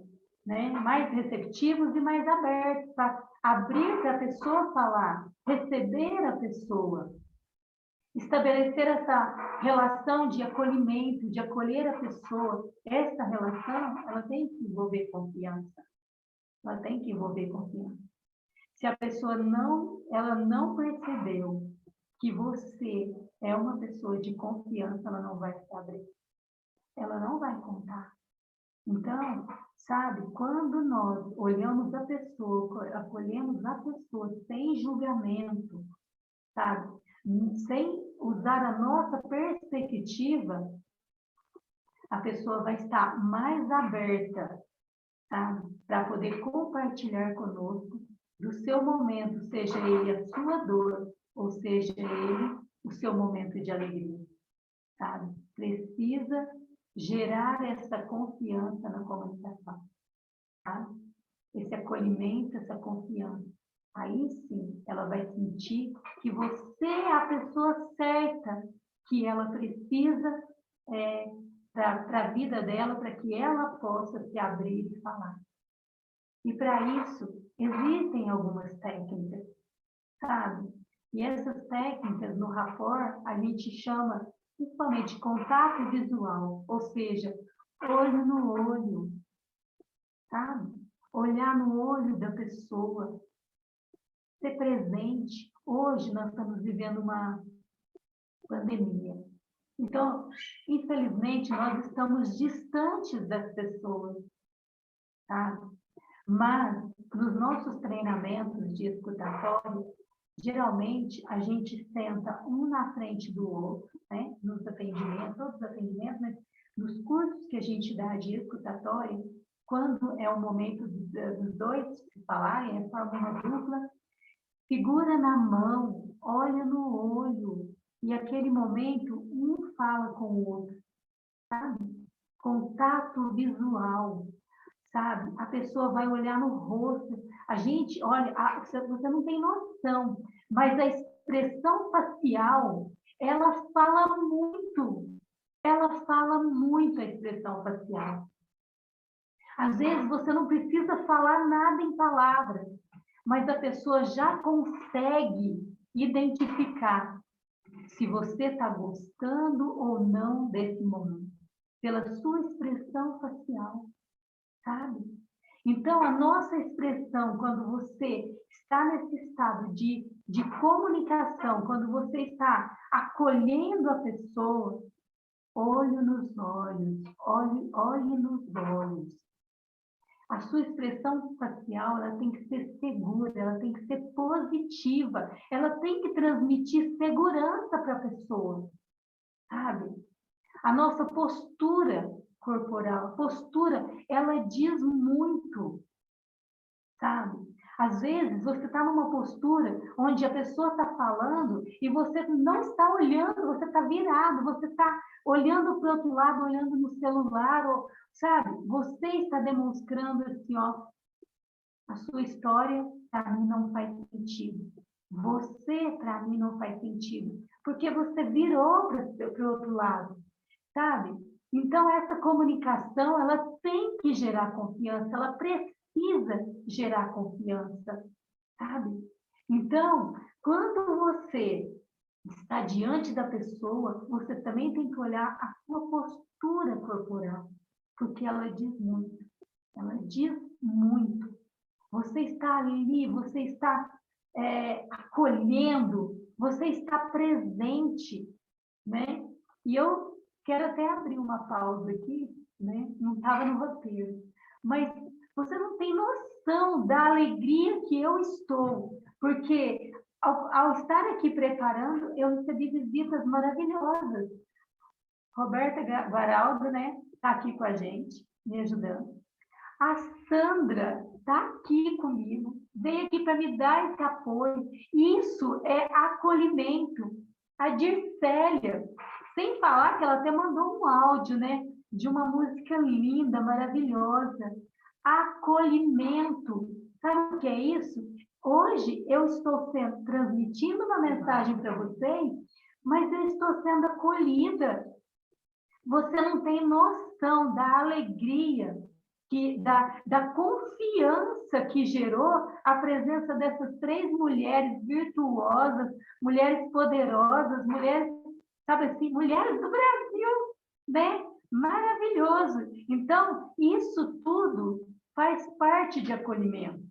[SPEAKER 1] Né? Mais receptivos e mais abertos, para abrir para a pessoa falar, receber a pessoa, estabelecer essa relação de acolhimento, de acolher a pessoa. Essa relação, ela tem que envolver confiança. Ela tem que envolver confiança. Se a pessoa ela não percebeu que você é uma pessoa de confiança, ela não vai se abrir. Ela não vai contar. Então, sabe, quando nós olhamos a pessoa, acolhemos a pessoa sem julgamento, sabe, sem usar a nossa perspectiva, a pessoa vai estar mais aberta, sabe, para poder compartilhar conosco do seu momento, seja ele a sua dor, ou seja ele o seu momento de alegria, sabe? Precisa gerar essa confiança na comunicação, tá? Esse acolhimento, essa confiança. Aí sim, ela vai sentir que você é a pessoa certa que ela precisa para a vida dela, para que ela possa se abrir e falar. E para isso, existem algumas técnicas, sabe? E essas técnicas, no rapport, a gente chama principalmente contato visual, ou seja, olho no olho, sabe? Olhar no olho da pessoa, ser presente. Hoje nós estamos vivendo uma pandemia. Então, infelizmente, nós estamos distantes das pessoas, sabe? Mas, nos nossos treinamentos de escutatório, geralmente a gente senta um na frente do outro, né? Nos atendimentos, todos os atendimentos, mas nos cursos que a gente dá de escutatório, quando é o momento dos dois se falarem, é forma uma dupla, segura na mão, olha no olho E aquele momento, um fala com o outro, sabe? Contato visual, sabe? A pessoa vai olhar no rosto. A gente, olha, você não tem noção, mas a expressão facial, ela fala muito. Ela fala muito a expressão facial. Às vezes você não precisa falar nada em palavras, mas a pessoa já consegue identificar se você está gostando ou não desse momento, pela sua expressão facial, sabe? Então, a nossa expressão, quando você está nesse estado de comunicação, quando você está acolhendo a pessoa, olho nos olhos, olhe nos olhos. A sua expressão facial, ela tem que ser segura, ela tem que ser positiva, ela tem que transmitir segurança para a pessoa, sabe? A nossa postura corporal, a postura, ela diz muito, sabe? Às vezes, você está numa postura onde a pessoa está falando e você não está olhando, você está virado, você está olhando para o outro lado, olhando no celular, ou, sabe? Você está demonstrando assim, ó, a sua história para mim não faz sentido. Você, para mim, não faz sentido. Porque você virou para o outro lado, sabe? Então, essa comunicação, ela tem que gerar confiança, ela precisa gerar confiança, sabe? Então, quando você está diante da pessoa, você também tem que olhar a sua postura corporal, porque ela diz muito. Ela diz muito. Você está ali, você está acolhendo, você está presente, né? E eu quero até abrir uma pausa aqui, né? Não estava no roteiro, mas você não tem noção da alegria que eu estou, porque ao estar aqui preparando, eu recebi visitas maravilhosas. Roberta Guaraldo, né? Está aqui com a gente, me ajudando. A Sandra está aqui comigo, veio aqui para me dar esse apoio. Isso é acolhimento. A Dircélia, sem falar que ela até mandou um áudio, né? De uma música linda, maravilhosa. Acolhimento. Sabe o que é isso? Hoje eu estou transmitindo uma mensagem para vocês, mas eu estou sendo acolhida. Você não tem noção da alegria, da confiança que gerou a presença dessas 3 mulheres virtuosas, mulheres poderosas, mulheres, sabe assim, mulheres do Brasil, né? Maravilhoso. Então, isso tudo faz parte de acolhimento.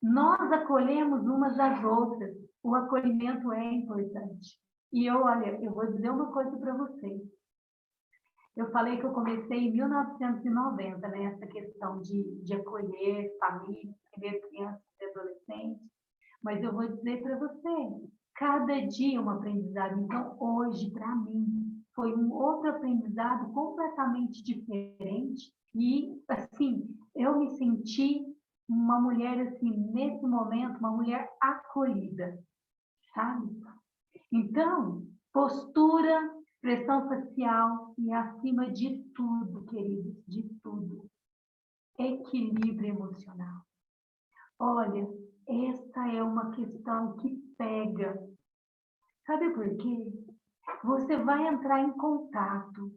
[SPEAKER 1] Nós acolhemos umas às outras. O acolhimento é importante. E olha, eu vou dizer uma coisa para vocês. Eu falei que eu comecei em 1990, né? Essa questão de acolher famílias, primeiro crianças e adolescentes. Mas eu vou dizer para você, cada dia um aprendizado. Então, hoje, para mim, foi um outro aprendizado completamente diferente. E, assim, eu me senti uma mulher, assim, nesse momento, uma mulher acolhida, sabe? Então, postura, expressão facial e, acima de tudo, queridos, de tudo, equilíbrio emocional. Olha, essa é uma questão que pega. Sabe por quê? Você vai entrar em contato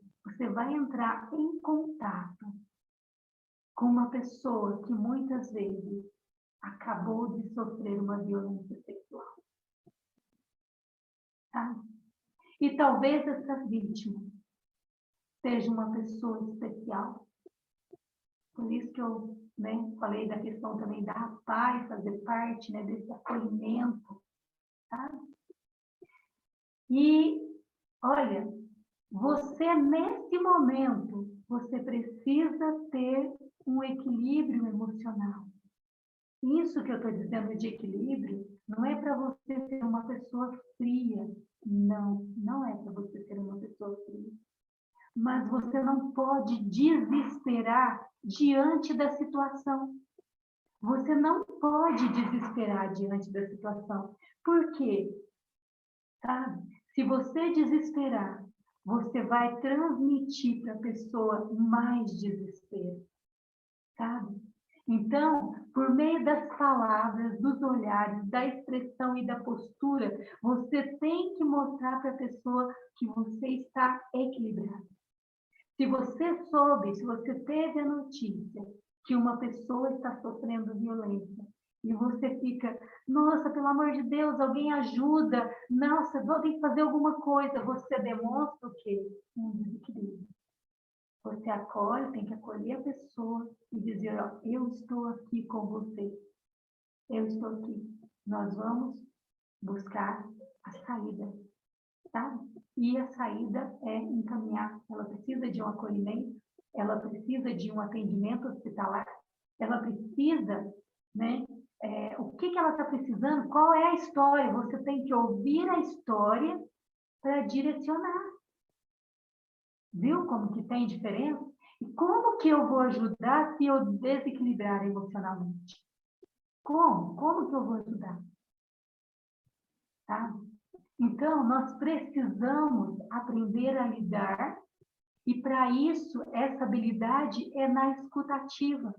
[SPEAKER 1] com uma pessoa que muitas vezes acabou de sofrer uma violência sexual. Tá? E talvez essa vítima seja uma pessoa especial. Por isso que eu, né, falei da questão também da paz fazer parte, né, desse acolhimento. Tá? E, olha, você nesse momento, você precisa ter um equilíbrio emocional. Isso que eu estou dizendo de equilíbrio não é para você ser uma pessoa fria. Não, não é para você ser uma pessoa fria. Mas você não pode desesperar diante da situação. Você não pode desesperar diante da situação. Por quê? Sabe? Se você desesperar, você vai transmitir para a pessoa mais desespero, sabe? Então, por meio das palavras, dos olhares, da expressão e da postura, você tem que mostrar para a pessoa que você está equilibrado. Se você soube, se você teve a notícia que uma pessoa está sofrendo violência, e você fica, nossa, pelo amor de Deus, alguém ajuda, nossa, vou ter que fazer alguma coisa, você demonstra o quê? Um desequilíbrio. Você acolhe, tem que acolher a pessoa e dizer, ó, eu estou aqui com você, eu estou aqui, nós vamos buscar a saída, tá? E a saída é encaminhar, ela precisa de um acolhimento, ela precisa de um atendimento hospitalar, ela precisa, né? O que ela está precisando, qual é a história, você tem que ouvir a história para direcionar. Viu como que tem diferença? E como que eu vou ajudar se eu desequilibrar emocionalmente? Como? Como que eu vou ajudar? Tá? Então, nós precisamos aprender a lidar e, para isso, essa habilidade é na escutativa.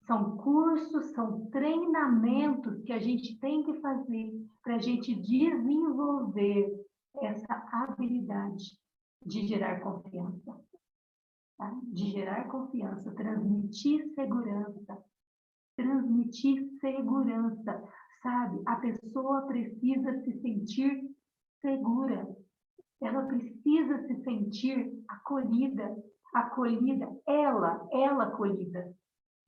[SPEAKER 1] São cursos, são treinamentos que a gente tem que fazer para a gente desenvolver essa habilidade de gerar confiança. Tá? De gerar confiança, transmitir segurança. Transmitir segurança, sabe? A pessoa precisa se sentir segura. Ela precisa se sentir acolhida, ela acolhida.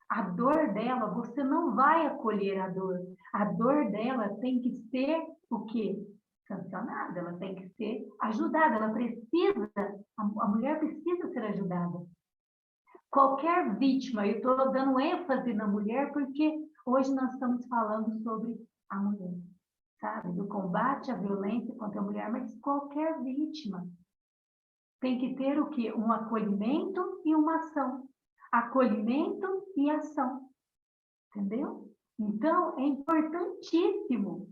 [SPEAKER 1] A dor dela, você não vai acolher a dor. A dor dela tem que ser o quê? Sancionada, ela tem que ser ajudada, ela precisa, a mulher precisa ser ajudada. Qualquer vítima, eu estou dando ênfase na mulher porque hoje nós estamos falando sobre a mulher, sabe? Do combate à violência contra a mulher, mas qualquer vítima tem que ter o quê? Um acolhimento e uma ação. Acolhimento e ação. Entendeu? Então, é importantíssimo.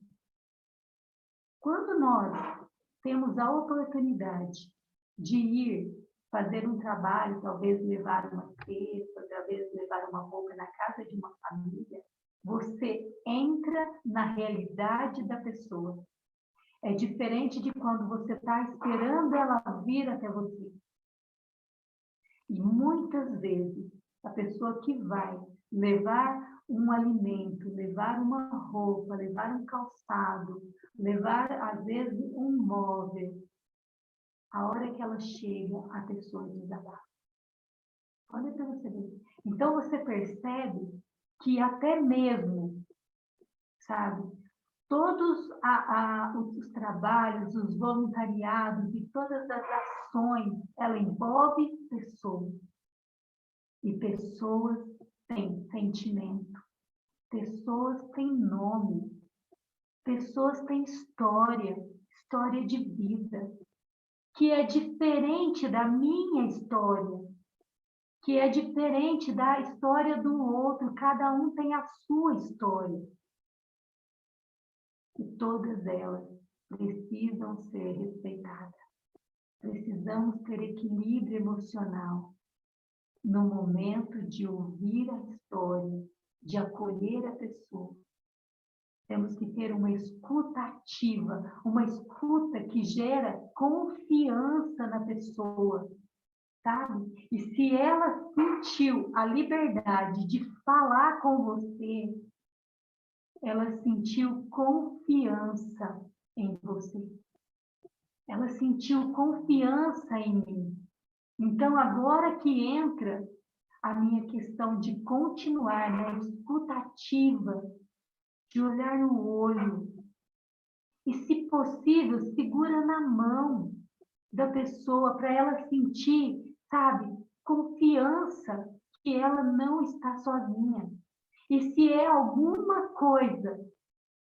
[SPEAKER 1] Quando nós temos a oportunidade de ir fazer um trabalho, talvez levar uma cesta, talvez levar uma roupa na casa de uma família, você entra na realidade da pessoa. É diferente de quando você está esperando ela vir até você. E muitas vezes, a pessoa que vai levar um alimento, levar uma roupa, levar um calçado, levar, às vezes, um móvel, a hora que ela chega, a pessoa desabafa. Olha para você ver. Então, você percebe que até mesmo, sabe, todos os trabalhos, os voluntariados e todas as ações, ela envolve pessoas. E pessoas têm sentimento, pessoas têm nome, pessoas têm história, história de vida, que é diferente da minha história, que é diferente da história do outro, cada um tem a sua história. E todas elas precisam ser respeitadas. Precisamos ter equilíbrio emocional no momento de ouvir a história, de acolher a pessoa. Temos que ter uma escuta ativa, uma escuta que gera confiança na pessoa, sabe? E se ela sentiu a liberdade de falar com você, ela sentiu confiança em você. Ela sentiu confiança em mim. Então, agora que entra a minha questão de continuar, né, escutativa, de olhar no olho, e, se possível, segura na mão da pessoa para ela sentir, sabe, confiança que ela não está sozinha. E se é alguma coisa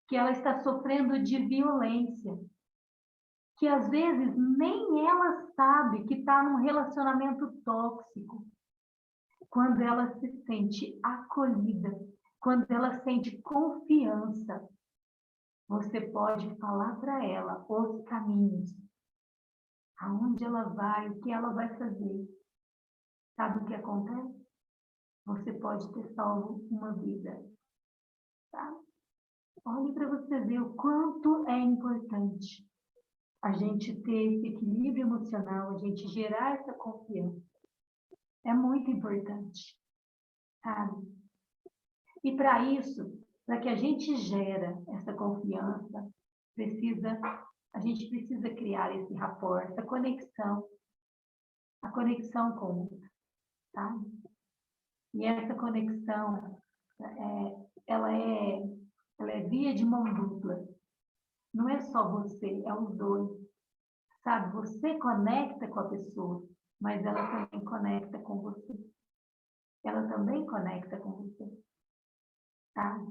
[SPEAKER 1] que ela está sofrendo de violência, que às vezes nem ela sabe que está num relacionamento tóxico, quando ela se sente acolhida, quando ela sente confiança, você pode falar para ela os caminhos, aonde ela vai, o que ela vai fazer. Sabe o que acontece? Você pode ter salvo uma vida. Tá? Olhe para você ver o quanto é importante a gente ter esse equilíbrio emocional, a gente gerar essa confiança. É muito importante, sabe? E para isso, para que a gente gere essa confiança, a gente precisa criar esse rapport, essa conexão, a conexão com o outro, tá? E essa conexão, ela é via de mão dupla. Não é só você, é os dois. Sabe, você conecta com a pessoa, mas ela também conecta com você. Ela também conecta com você. Tá?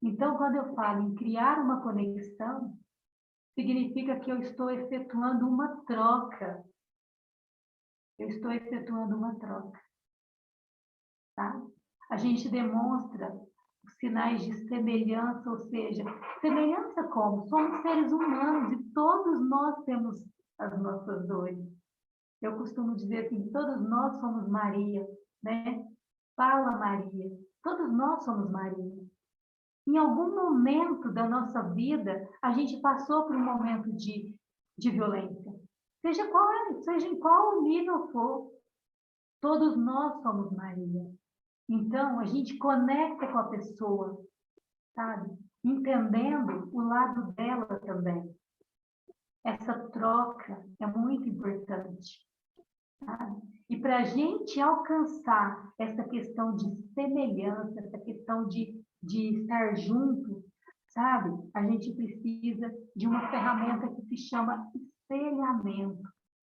[SPEAKER 1] Então, quando eu falo em criar uma conexão, significa que eu estou efetuando uma troca. Eu estou efetuando uma troca. Tá? A gente demonstra os sinais de semelhança, ou seja, semelhança como? Somos seres humanos e todos nós temos as nossas dores. Eu costumo dizer assim, todos nós somos Maria, né? Fala Maria, todos nós somos Maria. Em algum momento da nossa vida, a gente passou por um momento de violência. Seja em qual nível for, todos nós somos Maria. Então, a gente conecta com a pessoa, sabe? Entendendo o lado dela também. Essa troca é muito importante. Sabe? E para a gente alcançar essa questão de semelhança, essa questão de estar junto, sabe? A gente precisa de uma ferramenta que se chama espelhamento.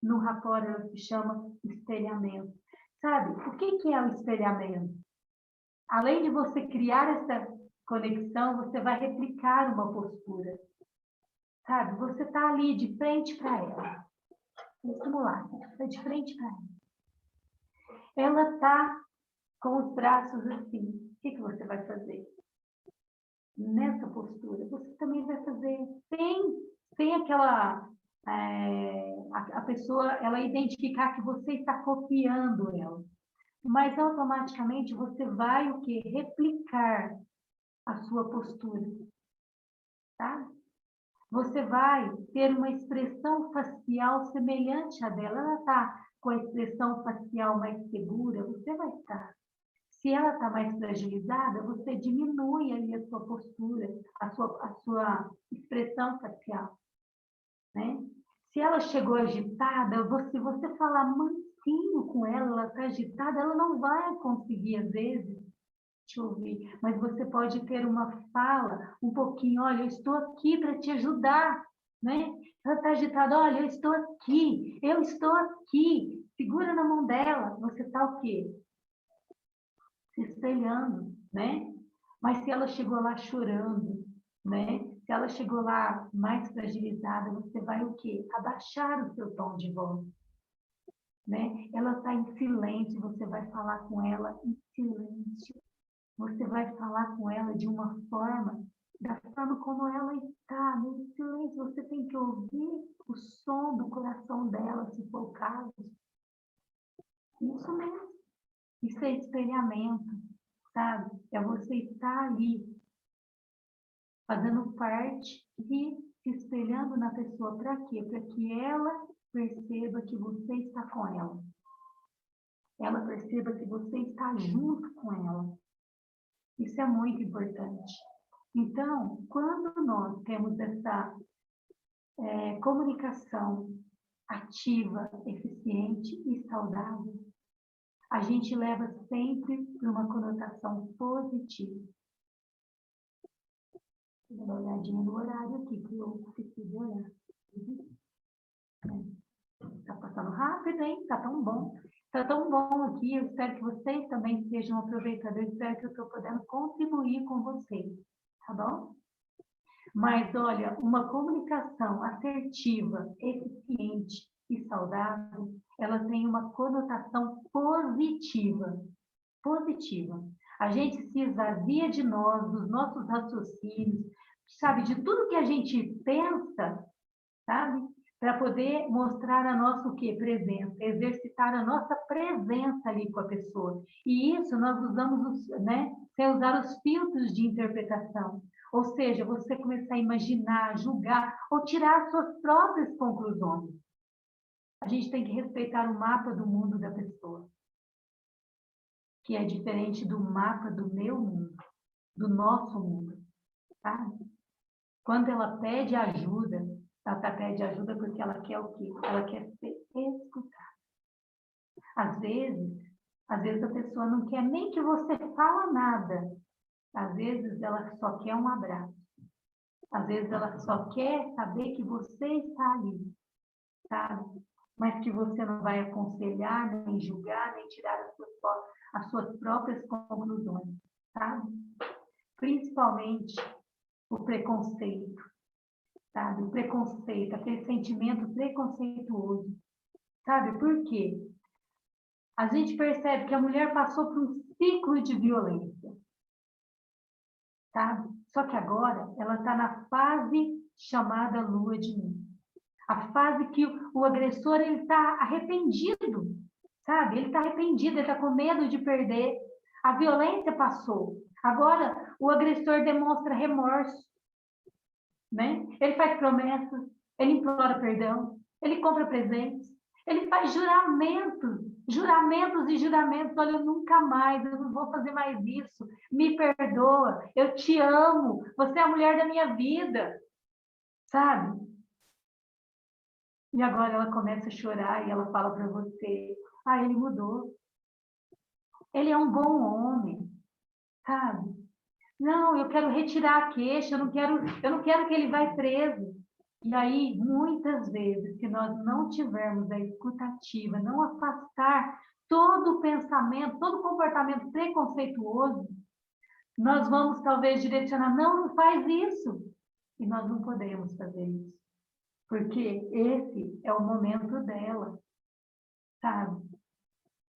[SPEAKER 1] No rapport ela se chama espelhamento. Sabe? O que é o espelhamento? Além de você criar essa conexão, você vai replicar uma postura. Sabe? Você está ali de frente para ela. Vamos lá, você está de frente para ela. Ela está com os braços assim. O que você vai fazer? Nessa postura, você também vai fazer sem aquela... a pessoa, ela identificar que você está copiando ela. Mas automaticamente você vai o quê? Replicar a sua postura. Tá? Você vai ter uma expressão facial semelhante à dela. Ela está com a expressão facial mais segura, você vai estar. Se ela está mais fragilizada, você diminui ali a sua postura, a sua expressão facial. Né? Se ela chegou agitada, se você falar mansinho com ela está agitada, ela não vai conseguir, às vezes, te ouvir. Mas você pode ter uma fala um pouquinho, olha, eu estou aqui para te ajudar. Né? Ela está agitada, olha, eu estou aqui. Segura na mão dela. Você está o quê? Se espelhando, né? Mas se ela chegou lá chorando, né? Se ela chegou lá mais fragilizada, você vai o quê? Abaixar o seu tom de voz, né? Ela está em silêncio, você vai falar com ela em silêncio. Você vai falar com ela de uma forma, da forma como ela está, no silêncio. Você tem que ouvir o som do coração dela, se for o caso. Isso mesmo. Isso é espelhamento, sabe? É você estar ali, fazendo parte e se espelhando na pessoa. Para quê? Para que ela perceba que você está com ela. Ela perceba que você está junto com ela. Isso é muito importante. Então, quando nós temos essa comunicação ativa, eficiente e saudável, a gente leva sempre para uma conotação positiva. Vou dar uma olhadinha no horário aqui, que eu preciso olhar. Está passando rápido, hein? Está tão bom. Está tão bom aqui. Eu espero que vocês também estejam aproveitando. Eu espero que eu estou podendo contribuir com vocês. Tá bom? Mas, olha, uma comunicação assertiva, eficiente e saudável, ela tem uma conotação positiva. Positiva. A gente se esvazia de nós, dos nossos raciocínios, sabe, de tudo que a gente pensa, sabe? Para poder mostrar a nossa o quê? Presença, exercitar a nossa presença ali com a pessoa. E isso nós usamos, né? Sem usar os filtros de interpretação. Ou seja, você começar a imaginar, julgar ou tirar suas próprias conclusões. A gente tem que respeitar o mapa do mundo da pessoa, que é diferente do mapa do meu mundo, do nosso mundo, tá? Quando ela pede ajuda, ela pede ajuda porque ela quer o quê? Ela quer ser escutada. Às vezes a pessoa não quer nem que você fala nada. Às vezes ela só quer um abraço. Às vezes ela só quer saber que você está ali, sabe? Mas que você não vai aconselhar, nem julgar, nem tirar as suas próprias conclusões, sabe? Principalmente o preconceito, sabe? O preconceito, aquele sentimento preconceituoso, sabe? Por quê? A gente percebe que a mulher passou por um ciclo de violência, sabe? Só que agora ela está na fase chamada lua de mel. A fase que o agressor ele está arrependido, sabe? Ele está arrependido, ele está com medo de perder. A violência passou. Agora o agressor demonstra remorso, né? Ele faz promessas, ele implora perdão, ele compra presentes, ele faz juramentos, juramentos e juramentos. Olha, eu nunca mais, eu não vou fazer mais isso. Me perdoa, eu te amo, você é a mulher da minha vida, sabe? E agora ela começa a chorar e ela fala para você: ah, ele mudou. Ele é um bom homem, sabe? Não, eu quero retirar a queixa, eu não quero que ele vá preso. E aí, muitas vezes, se nós não tivermos a escutativa, não afastar todo o pensamento, todo o comportamento preconceituoso, nós vamos talvez direcionar: não, não faz isso. E nós não podemos fazer isso. Porque esse é o momento dela, sabe?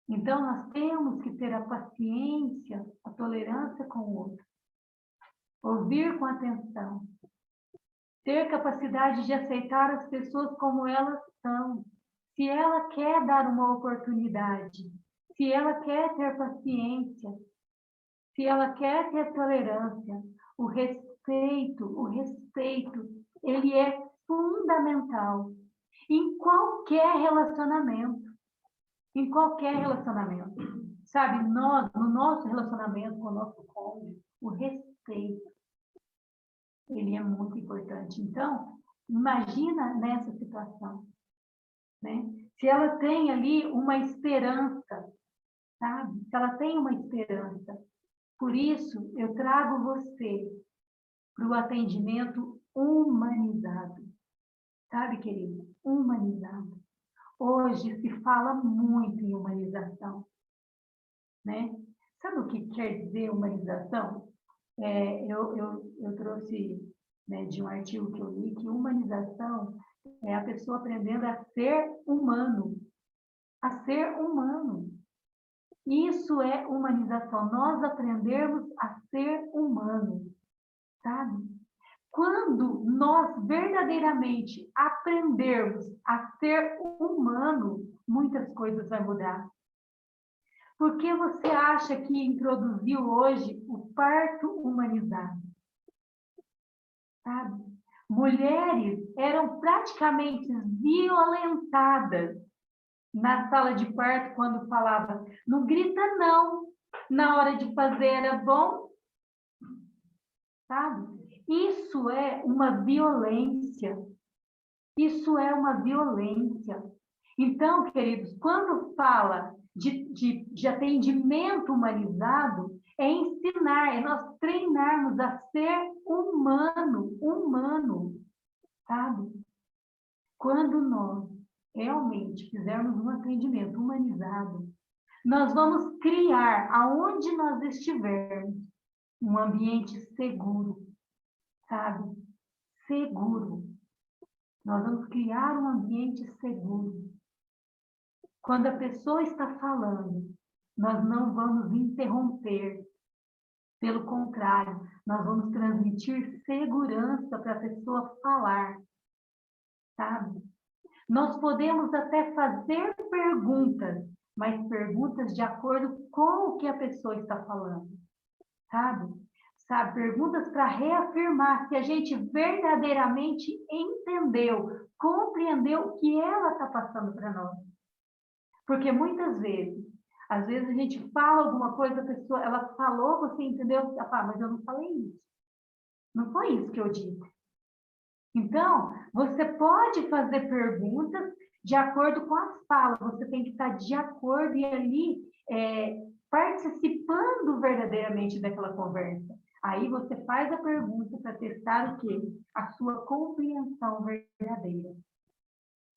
[SPEAKER 1] Então, nós temos que ter a paciência, a tolerância com o outro. Ouvir com atenção. Ter capacidade de aceitar as pessoas como elas são. Se ela quer dar uma oportunidade, se ela quer ter paciência, se ela quer ter tolerância, o respeito, ele é fundamental em qualquer relacionamento. Em qualquer relacionamento. Sabe, nós, no nosso relacionamento com o nosso cônjuge, o respeito, ele é muito importante. Então, imagina nessa situação, né? Se ela tem ali uma esperança, sabe? Se ela tem uma esperança. Por isso, eu trago você para o atendimento humanizado. Sabe, querido? Humanizado. Hoje se fala muito em humanização, né? Sabe o que quer dizer humanização? Eu trouxe, né, de um artigo que eu li que humanização é a pessoa aprendendo a ser humano. A ser humano. Isso é humanização. Nós aprendermos a ser humano, sabe? Quando nós verdadeiramente aprendermos a ser humano, muitas coisas vão mudar. Por que você acha que introduziu hoje o parto humanizado? Sabe? Mulheres eram praticamente violentadas na sala de parto quando falava: não grita não, na hora de fazer era bom, sabe? Isso é uma violência. Isso é uma violência. Então, queridos, quando fala de atendimento humanizado, é ensinar, é nós treinarmos a ser humano, sabe? Quando nós realmente fizermos um atendimento humanizado, nós vamos criar, aonde nós estivermos, um ambiente seguro, sabe? Seguro. Nós vamos criar um ambiente seguro. Quando a pessoa está falando, nós não vamos interromper. Pelo contrário, nós vamos transmitir segurança para a pessoa falar, sabe? Nós podemos até fazer perguntas, mas perguntas de acordo com o que a pessoa está falando, sabe? Sabe, perguntas para reafirmar se a gente verdadeiramente entendeu, compreendeu o que ela está passando para nós. Porque muitas vezes, às vezes a gente fala alguma coisa, a pessoa, ela falou, você entendeu? Ela fala, mas eu não falei isso. Não foi isso que eu disse. Então, você pode fazer perguntas de acordo com as falas, você tem que estar de acordo e ali participando verdadeiramente daquela conversa. Aí você faz a pergunta para testar o quê? A sua compreensão verdadeira.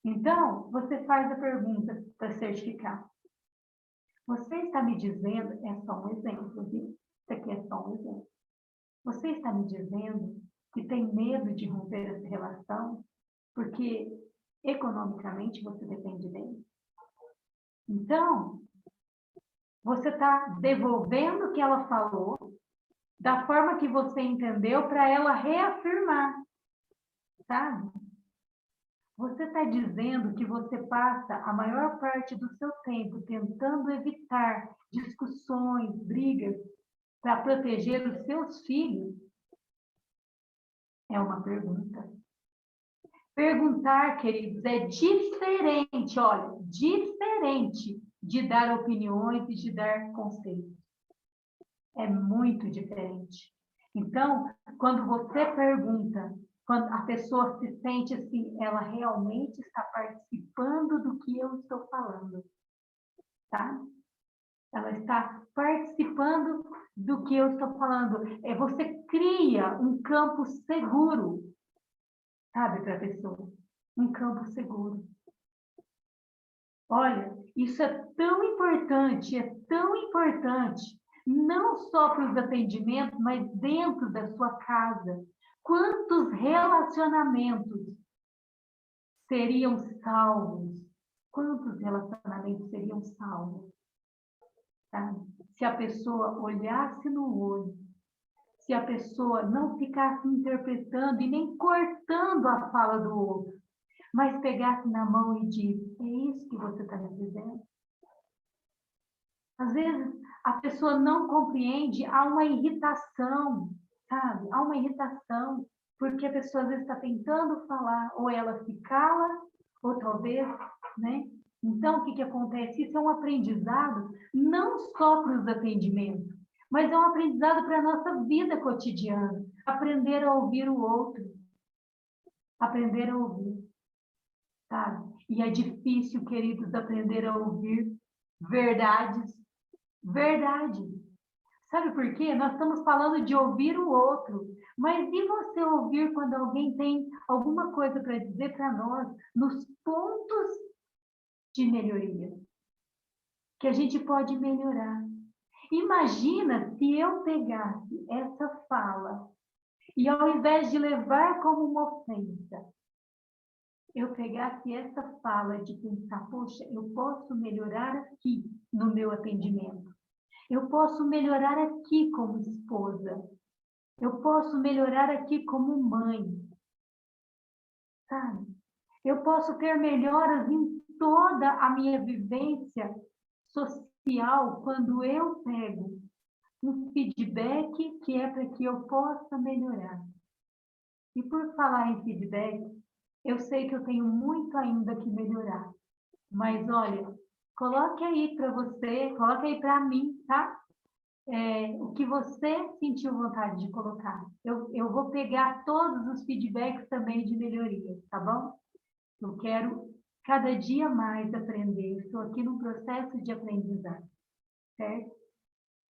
[SPEAKER 1] Então, você faz a pergunta para certificar. Você está me dizendo, é só um exemplo, viu? Isso aqui é só um exemplo. Você está me dizendo que tem medo de romper essa relação porque economicamente você depende dele? Então, você está devolvendo o que ela falou da forma que você entendeu para ela reafirmar, sabe? Você está dizendo que você passa a maior parte do seu tempo tentando evitar discussões, brigas, para proteger os seus filhos? É uma pergunta. Perguntar, queridos, é diferente, olha, diferente de dar opiniões e de dar conselhos. É muito diferente. Então, quando você pergunta, quando a pessoa se sente assim, ela realmente está participando do que eu estou falando, tá? Ela está participando do que eu estou falando. Você cria um campo seguro, sabe, para a pessoa. Um campo seguro. Olha, isso é tão importante, não só para os atendimentos, mas dentro da sua casa. Quantos relacionamentos seriam salvos? Quantos relacionamentos seriam salvos? Tá? Se a pessoa olhasse no olho, se a pessoa não ficasse interpretando e nem cortando a fala do outro, mas pegasse na mão e disse, é isso que você está me dizendo? Às vezes, a pessoa não compreende, há uma irritação, sabe? Há uma irritação, porque a pessoa às vezes está tentando falar, ou ela se cala, ou talvez, né? Então, o que acontece? Isso é um aprendizado não só para os atendimentos, mas é um aprendizado para a nossa vida cotidiana. Aprender a ouvir o outro. Aprender a ouvir, sabe? E é difícil, queridos, aprender a ouvir verdades. Verdade. Sabe por quê? Nós estamos falando de ouvir o outro. Mas e você ouvir quando alguém tem alguma coisa para dizer para nós nos pontos de melhoria? Que a gente pode melhorar. Imagina se eu pegasse essa fala e ao invés de levar como uma ofensa, eu pegasse essa fala de pensar, poxa, eu posso melhorar aqui no meu atendimento. Eu posso melhorar aqui como esposa. Eu posso melhorar aqui como mãe. Sabe? Eu posso ter melhoras em toda a minha vivência social quando eu pego um feedback que é para que eu possa melhorar. E por falar em feedback, eu sei que eu tenho muito ainda que melhorar. Mas olha, coloque aí para você, coloque aí para mim, tá? O que você sentiu vontade de colocar. Eu vou pegar todos os feedbacks também de melhoria, tá bom? Eu quero cada dia mais aprender. Estou aqui no processo de aprendizado, certo?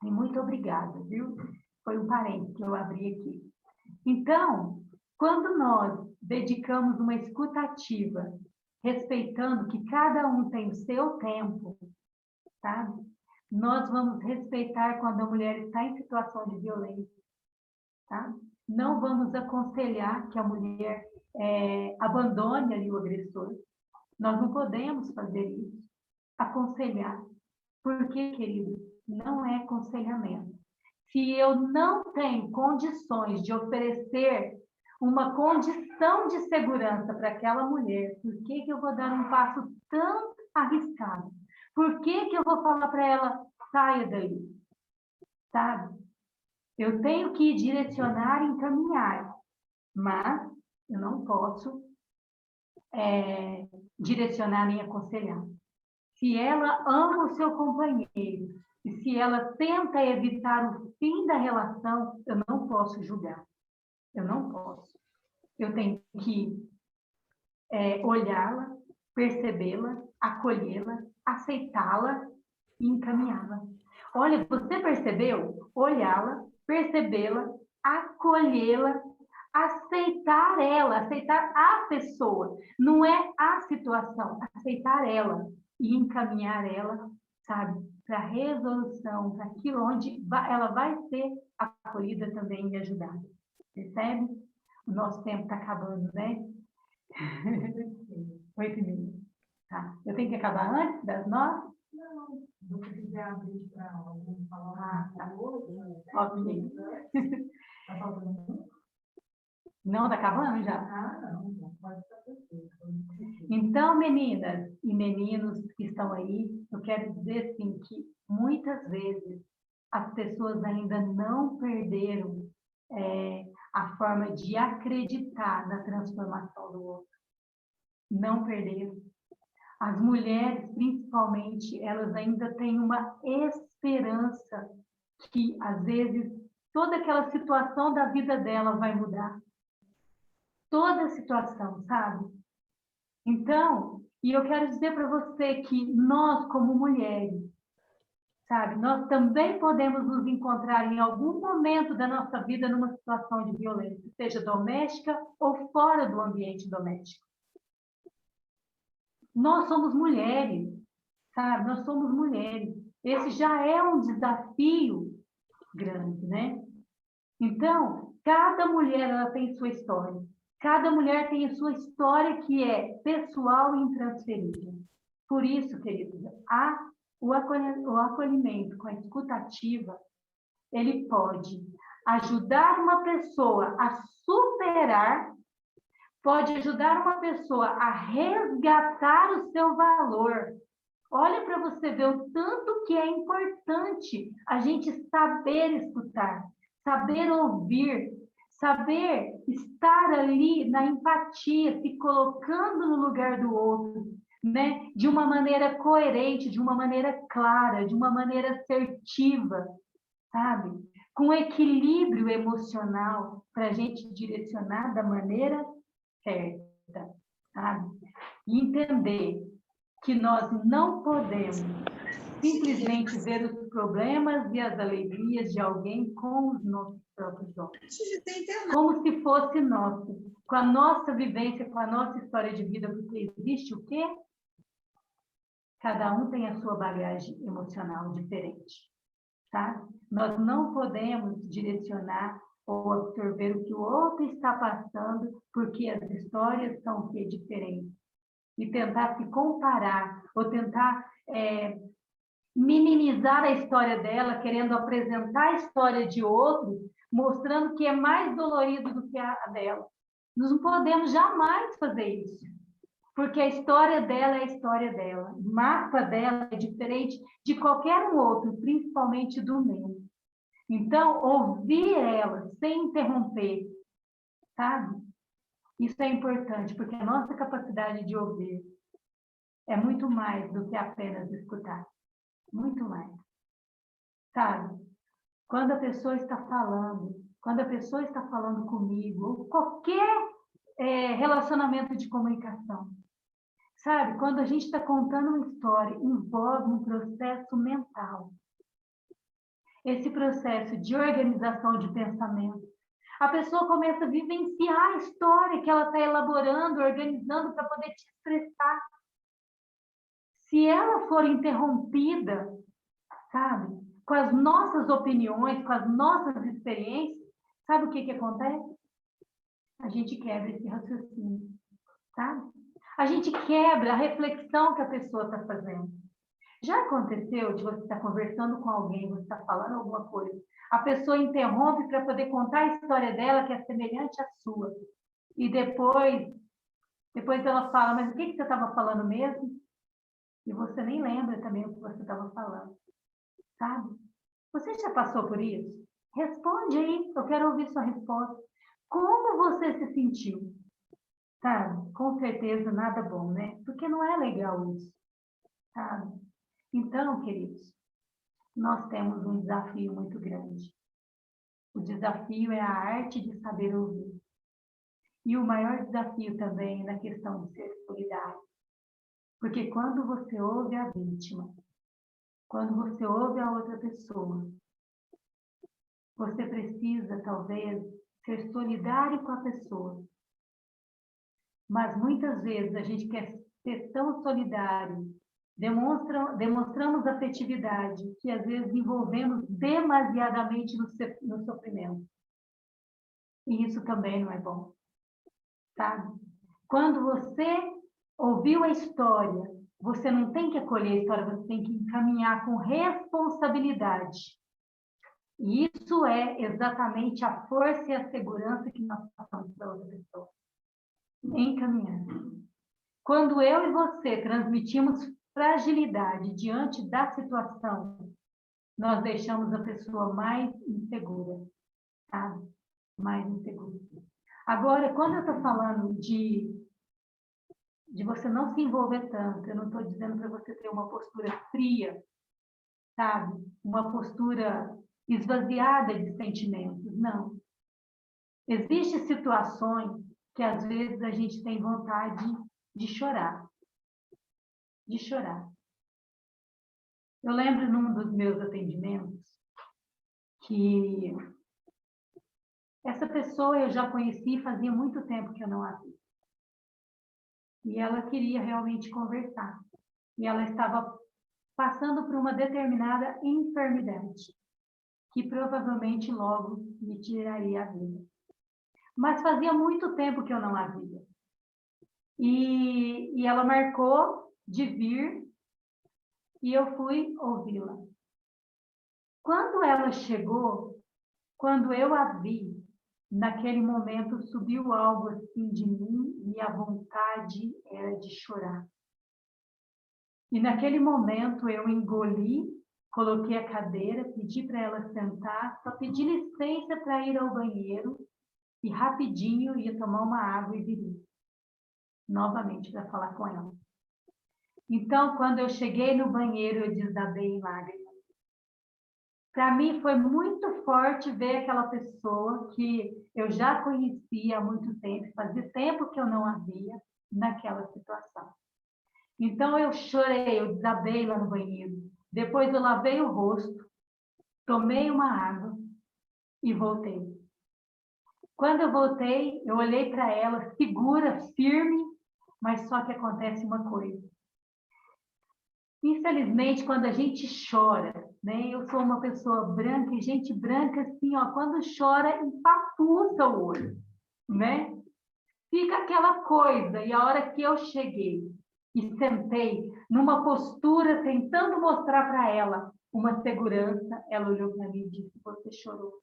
[SPEAKER 1] E muito obrigada, viu? Foi um parênteses que eu abri aqui. Então, quando nós dedicamos uma escuta ativa, respeitando que cada um tem o seu tempo, sabe? Nós vamos respeitar quando a mulher está em situação de violência, tá? Não vamos aconselhar que a mulher abandone ali o agressor. Nós não podemos fazer isso. Aconselhar. Porque, querido, não é aconselhamento. se eu não tenho condições de oferecer uma condição de segurança para aquela mulher, por que que eu vou dar um passo tão arriscado? Por que que eu vou falar para ela, saia daí? Sabe? Eu tenho que direcionar e encaminhar, mas eu não posso direcionar nem aconselhar. Se ela ama o seu companheiro e se ela tenta evitar o fim da relação, eu não posso julgar. Eu não posso. Eu tenho que olhá-la, percebê-la, acolhê-la, aceitá-la e encaminhá-la. Olha, você percebeu? Olhá-la, percebê-la, acolhê-la, aceitar ela, aceitar a pessoa. Não é a situação, aceitar ela e encaminhar ela, sabe, para a resolução, para aquilo onde ela vai ser acolhida também e ajudada. Percebe? O nosso tempo está acabando, né? 8h30. Tá. Eu tenho que acabar antes das 9?
[SPEAKER 3] Não, se você quiser abrir para alguém falar
[SPEAKER 1] Ok.
[SPEAKER 3] Está faltando um?
[SPEAKER 1] Não, está acabando já?
[SPEAKER 3] Não, pode estar perfeito.
[SPEAKER 1] Então, meninas e meninos que estão aí, eu quero dizer assim que muitas vezes as pessoas ainda não perderam a forma de acreditar na transformação do outro. Não perderam. As mulheres, principalmente, elas ainda têm uma esperança que, às vezes, toda aquela situação da vida dela vai mudar. Toda a situação, sabe? Então, e eu quero dizer para você que nós, como mulheres, sabe, nós também podemos nos encontrar em algum momento da nossa vida numa situação de violência, seja doméstica ou fora do ambiente doméstico. Nós somos mulheres, sabe? Nós somos mulheres. Esse já é um desafio grande, né? Então, cada mulher ela tem sua história. Cada mulher tem a sua história que é pessoal e intransferível. Por isso, queridos, o acolhimento com a escuta ativa, ele pode ajudar uma pessoa a superar, pode ajudar uma pessoa a resgatar o seu valor. Olha para você ver o tanto que é importante a gente saber escutar, saber ouvir, saber estar ali na empatia, se colocando no lugar do outro, né? De uma maneira coerente, de uma maneira clara, de uma maneira assertiva, sabe? Com equilíbrio emocional para a gente direcionar da maneira certa, sabe? E entender que nós não podemos simplesmente ver os problemas e as alegrias de alguém com os nossos próprios olhos. Como se fosse nosso, com a nossa vivência, com a nossa história de vida, porque existe o quê? Cada um tem a sua bagagem emocional diferente, tá? Nós não podemos direcionar ou absorver o que o outro está passando, porque as histórias são o quê? Diferentes. E tentar se comparar, ou tentar minimizar a história dela, querendo apresentar a história de outro, mostrando que é mais dolorido do que a dela. Nós não podemos jamais fazer isso, porque a história dela é a história dela. O mapa dela é diferente de qualquer um outro, principalmente do meu. Então, ouvir ela sem interromper, sabe? Isso é importante, porque a nossa capacidade de ouvir é muito mais do que apenas escutar. Muito mais. Sabe? Quando a pessoa está falando comigo, ou qualquer relacionamento de comunicação, sabe? Quando a gente está contando uma história, envolve um processo mental. Esse processo de organização de pensamento. A pessoa começa a vivenciar a história que ela está elaborando, organizando para poder te expressar. Se ela for interrompida, sabe, com as nossas opiniões, com as nossas experiências, sabe o que acontece? A gente quebra esse raciocínio, sabe? A gente quebra a reflexão que a pessoa está fazendo. Já aconteceu de você estar conversando com alguém, você está falando alguma coisa, a pessoa interrompe para poder contar a história dela, que é semelhante à sua. E depois ela fala, mas o que você estava falando mesmo? E você nem lembra também o que você estava falando. Sabe? Você já passou por isso? Responde aí, eu quero ouvir sua resposta. Como você se sentiu? Sabe? Com certeza nada bom, né? Porque não é legal isso. Sabe? Então, queridos, nós temos um desafio muito grande. O desafio é a arte de saber ouvir. E o maior desafio também é na questão de ser solidário. Porque quando você ouve a vítima, quando você ouve a outra pessoa, você precisa, talvez, ser solidário com a pessoa. Mas muitas vezes a gente quer ser tão solidário, demonstramos afetividade, que às vezes envolvemos demasiadamente no sofrimento. E isso também não é bom, sabe? Quando você ouviu a história, você não tem que acolher a história, você tem que encaminhar com responsabilidade. E isso é exatamente a força e a segurança que nós passamos para outra pessoa. Encaminhar. Quando eu e você transmitimos fragilidade diante da situação, nós deixamos a pessoa mais insegura, sabe? Mais insegura. Agora, quando eu estou falando de você não se envolver tanto, eu não estou dizendo para você ter uma postura fria, sabe? Uma postura esvaziada de sentimentos, não. Existem situações que às vezes a gente tem vontade de chorar. De chorar. Eu lembro num dos meus atendimentos que essa pessoa eu já conheci fazia muito tempo que eu não a vi. E ela queria realmente conversar. E ela estava passando por uma determinada enfermidade, que provavelmente logo me tiraria a vida. Mas fazia muito tempo que eu não a via. E ela marcou de vir e eu fui ouvi-la. Quando ela chegou, quando eu a vi, naquele momento subiu algo assim de mim e a vontade era de chorar. E naquele momento eu engoli, coloquei a cadeira, pedi para ela sentar, só pedi licença para ir ao banheiro e rapidinho ia tomar uma água e viria novamente para falar com ela. Então, quando eu cheguei no banheiro, eu desabei em lágrimas. Para mim foi muito forte ver aquela pessoa que eu já conhecia há muito tempo, fazia tempo que eu não a via naquela situação. Então eu chorei, eu desabei lá no banheiro. Depois eu lavei o rosto, tomei uma água e voltei. Quando eu voltei, eu olhei para ela, segura, firme, mas só que acontece uma coisa. Infelizmente, quando a gente chora, né? Eu sou uma pessoa branca e gente branca, assim, ó, quando chora, empapuça o olho, né? Fica aquela coisa. E a hora que eu cheguei e sentei numa postura, tentando mostrar para ela uma segurança, ela olhou para mim e disse: "Você chorou".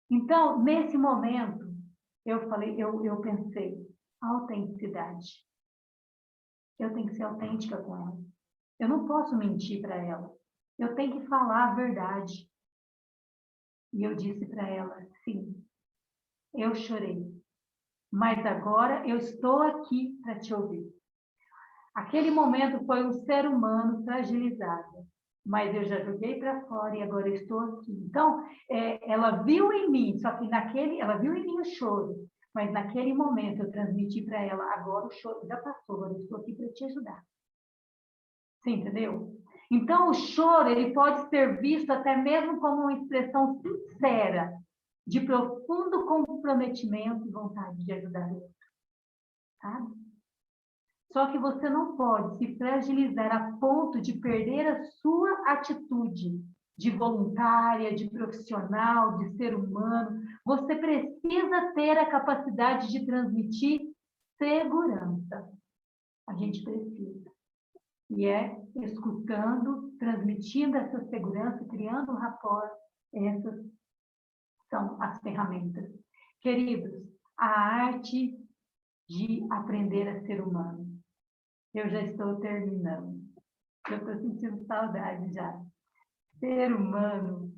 [SPEAKER 1] Então, nesse momento, eu pensei, autenticidade. Eu tenho que ser autêntica com ela. Eu não posso mentir para ela. Eu tenho que falar a verdade. E eu disse para ela, sim, eu chorei. Mas agora eu estou aqui para te ouvir. Aquele momento foi um ser humano fragilizado. Mas eu já joguei para fora e agora eu estou aqui. Então, ela viu em mim, só que ela viu em mim o choro. Mas naquele momento eu transmiti para ela, agora o choro já passou, agora eu estou aqui para te ajudar. Você entendeu? Então, o choro ele pode ser visto até mesmo como uma expressão sincera de profundo comprometimento e vontade de ajudar o outro. Sabe? Só que você não pode se fragilizar a ponto de perder a sua atitude de voluntária, de profissional, de ser humano. Você precisa ter a capacidade de transmitir segurança. A gente precisa. E é escutando, transmitindo essa segurança, criando um rapport. Essas são as ferramentas. Queridos, a arte de aprender a ser humano. Eu já estou terminando. Eu estou sentindo saudade já. Ser humano,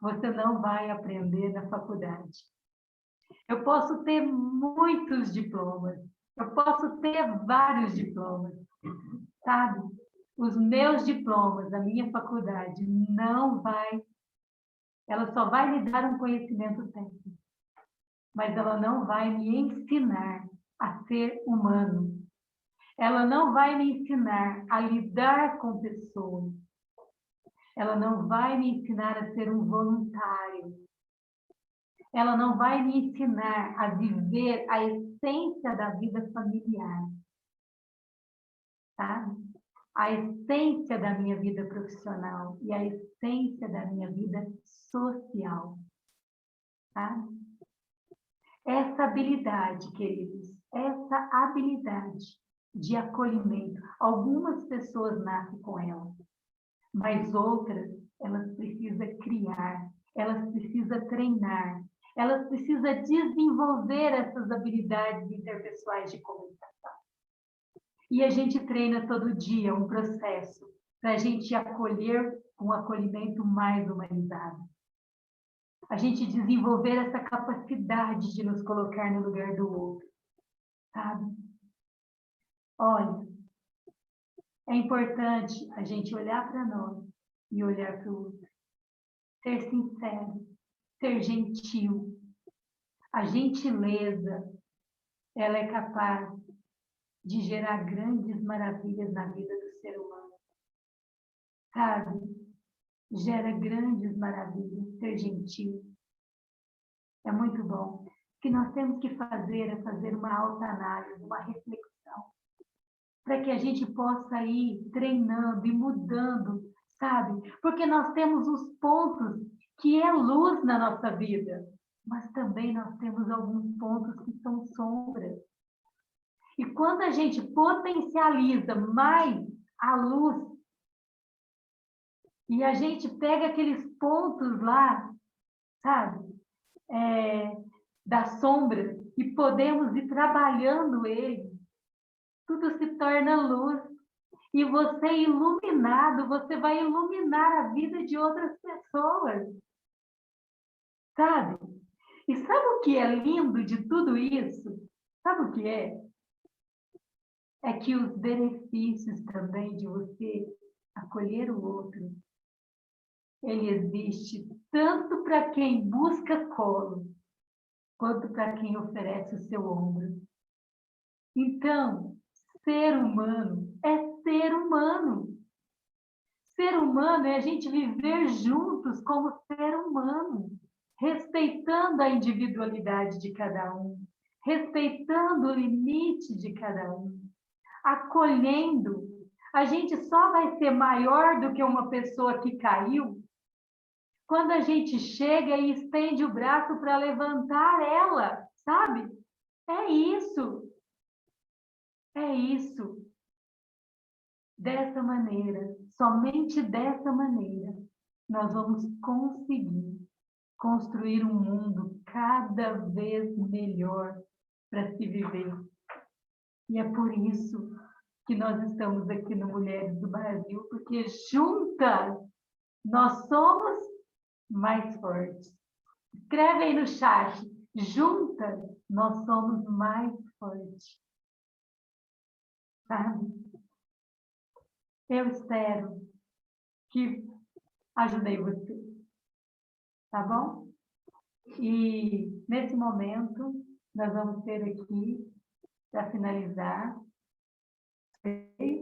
[SPEAKER 1] você não vai aprender na faculdade. Eu posso ter muitos diplomas. Eu posso ter vários diplomas. Sabe? Os meus diplomas, a minha faculdade, não vai... Ela só vai me dar um conhecimento técnico. Mas ela não vai me ensinar a ser humano. Ela não vai me ensinar a lidar com pessoas. Ela não vai me ensinar a ser um voluntário. Ela não vai me ensinar a viver a essência da vida familiar. Tá? A essência da minha vida profissional e a essência da minha vida social. Tá? Essa habilidade, queridos, essa habilidade de acolhimento, algumas pessoas nascem com ela, mas outras, elas precisam criar, elas precisam treinar, elas precisam desenvolver essas habilidades interpessoais de comunicação. E a gente treina todo dia um processo para a gente acolher um acolhimento mais humanizado. A gente desenvolver essa capacidade de nos colocar no lugar do outro, sabe? Olha, é importante a gente olhar para nós e olhar para o outro. Ser sincero, ser gentil. A gentileza, ela é capaz de gerar grandes maravilhas na vida do ser humano. Sabe? Gera grandes maravilhas, ser gentil. É muito bom. O que nós temos que fazer é fazer uma autoanálise, uma reflexão, para que a gente possa ir treinando e mudando, sabe? Porque nós temos os pontos que é luz na nossa vida, mas também nós temos alguns pontos que são sombras. E quando a gente potencializa mais a luz, e a gente pega aqueles pontos lá, sabe? Das sombras, e podemos ir trabalhando ele, tudo se torna luz. E você iluminado, você vai iluminar a vida de outras pessoas. Sabe? E sabe o que é lindo de tudo isso? Sabe o que é? É que os benefícios também de você acolher o outro, ele existe tanto para quem busca colo, quanto para quem oferece o seu ombro. Então, ser humano é ser humano. Ser humano é a gente viver juntos como ser humano, respeitando a individualidade de cada um, respeitando o limite de cada um, acolhendo. A gente só vai ser maior do que uma pessoa que caiu quando a gente chega e estende o braço para levantar ela, sabe? É isso. É isso. Dessa maneira, somente dessa maneira, nós vamos conseguir construir um mundo cada vez melhor para se viver. E é por isso que nós estamos aqui no Mulheres do Brasil, porque juntas nós somos mais fortes. Escreve aí no chat, juntas nós somos mais fortes. Sabe? Eu espero que ajudei você, tá bom? E nesse momento, nós vamos ter aqui, para finalizar, 3